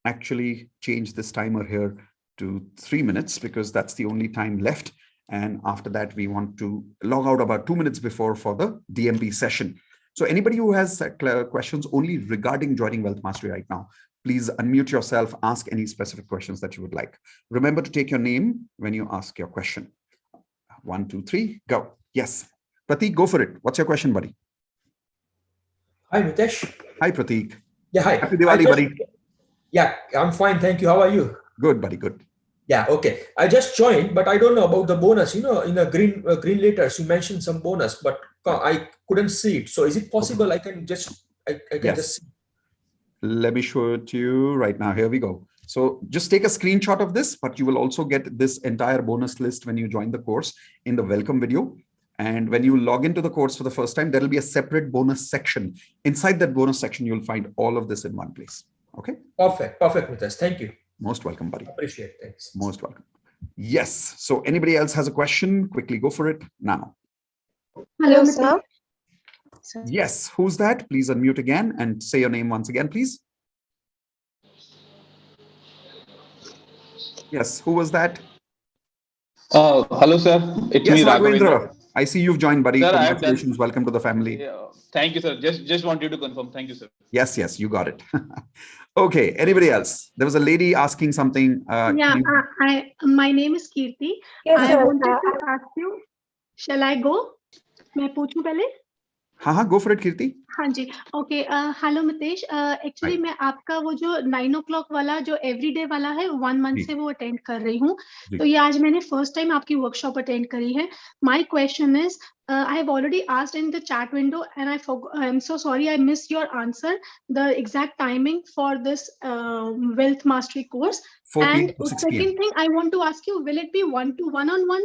actually change this timer here to 3 minutes because that's the only time left. And after that, we want to log out about 2 minutes before for the DMP session. So anybody who has questions only regarding joining Wealth Mastery right now, please unmute yourself, ask any specific questions that you would like. Remember to take your name when you ask your question. 1, 2, 3, go. Yes. Prateek, go for it. What's your question, buddy? Hi, Mitesh. Hi, Prateek. Yeah, hi. Happy Diwali, buddy. Yeah, I'm fine. Thank you. How are you? Good, buddy. Good. Yeah, okay. I just joined, but I don't know about the bonus. You know, in the green letters, you mentioned some bonus, but I couldn't see it. So is it possible I can just, I can just see? Let me show it to you right now. Here we go. So just take a screenshot of this, but you will also get this entire bonus list when you join the course in the welcome video. And when you log into the course for the first time, there will be a separate bonus section. Inside that bonus section, you'll find all of this in one place. Okay. Perfect. Perfect, Mitesh. Thank you. Most welcome, buddy. Appreciate it. Thanks. Most welcome. Yes. So anybody else has a question? Quickly go for it now. Hello, sir. Yes. Who's that? Please unmute again and say your name once again, please. Yes. Who was that? Hello, sir. It's me, Raghavendra. I see you've joined, buddy. Sir, congratulations. Welcome to the family. Thank you, sir. Just wanted to confirm. Thank you, sir. Yes, yes, you got it. Okay. Anybody else? There was a lady asking something. My name is Kirti. Yes, I wanted to ask you, shall I go? मैं पूछूं पहले? हाँ, go for it, Kirti. हाँ जी, okay. Hello Mitesh, actually मैं आपका वो जो 9 o'clock वाला जो एवरीडे वाला है 1 month से वो अटेंड कर रही हूँ. तो ये आज मैंने फर्स्ट टाइम आपकी वर्कशॉप अटेंड करी है. My question is, I have already asked in the chat window and I'm so sorry I missed your answer, the exact timing for this wealth mastery course. And second thing I want to ask you, will it be one-to-one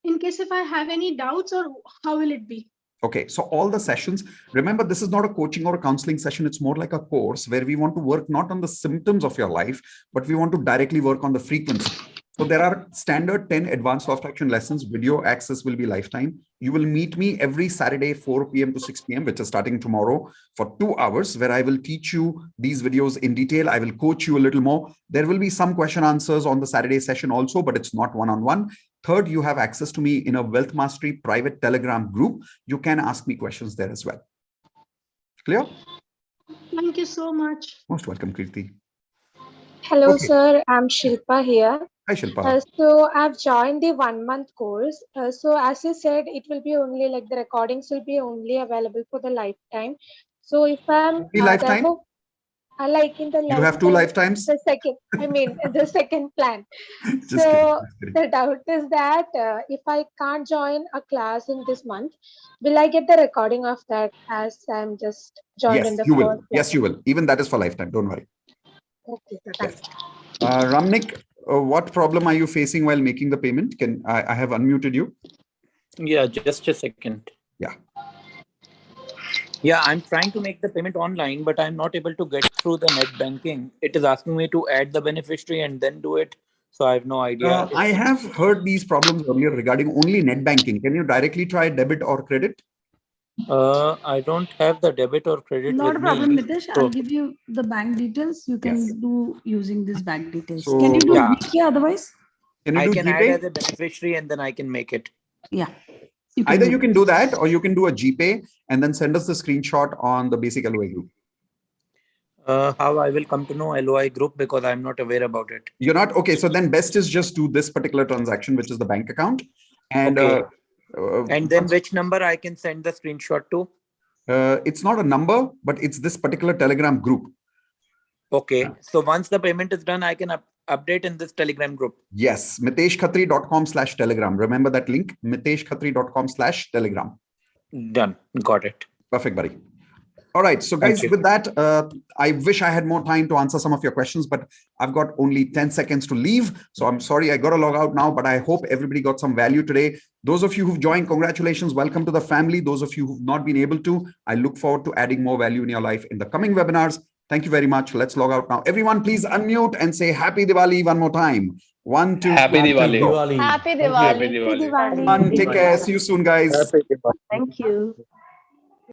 in case if I have any doubts, or how will it be? Okay, so all the sessions, remember, this is not a coaching or a counseling session. It's more like a course where we want to work not on the symptoms of your life, but we want to directly work on the frequency. So there are standard 10 advanced law of attraction lessons. Video access will be lifetime. You will meet me every Saturday, 4 p.m. to 6 p.m., which is starting tomorrow, for 2 hours, where I will teach you these videos in detail. I will coach you a little more. There will be some question answers on the Saturday session also, but it's not one-on-one. Third, you have access to me in a Wealth Mastery private Telegram group. You can ask me questions there as well. Clear? Thank you so much. Most welcome, Kirti. Hello, sir. I'm Shilpa here. Hi, Shilpa. So I've joined the 1 month course. So as you said, it will be only like the recordings will be only available for the lifetime. So if I'm lifetime, like in the you have 2 lifetimes. The second, I mean the second plan. So the doubt is that if I can't join a class in this month, will I get the recording of that as I'm just joined in the you will. first Yes, you will. Even that is for lifetime. Don't worry. Okay, so thanks. Ramnik, what problem are you facing while making the payment? Can I have unmuted you? Yeah, just a second. Yeah, I'm trying to make the payment online, but I'm not able to get through the net banking. It is asking me to add the beneficiary and then do it. So I have no idea. I have heard these problems earlier regarding only net banking. Can you directly try debit or credit? I don't have the debit or credit. Not a problem, me. Mitesh. So, I'll give you the bank details. You can do using this bank details. So, can you do GPay otherwise? I can add as a beneficiary and then I can make it. Yeah. Either you can do that or you can do a GPay and then send us the screenshot on the basic LOI group. How I will come to know LOI group, because I'm not aware about it. You're not? Okay. So then best is just do this particular transaction, which is the bank account. And and then which number I can send the screenshot to? It's not a number, but it's this particular Telegram group. Okay. So once the payment is done, I can update in this Telegram group. Yes. miteshkhatri.com/telegram. Remember that link, miteshkhatri.com/telegram. Done. Got it. Perfect, buddy. All right. So guys, with that, I wish I had more time to answer some of your questions, but I've got only 10 seconds to leave. So I'm sorry, I got to log out now, but I hope everybody got some value today. Those of you who've joined, congratulations. Welcome to the family. Those of you who've not been able to, I look forward to adding more value in your life in the coming webinars. Thank you very much. Let's log out now. Everyone, please unmute and say Happy Diwali one more time. 1, 2, Happy Diwali. Happy Diwali. Happy Diwali. Take care. See you soon, guys. Thank you.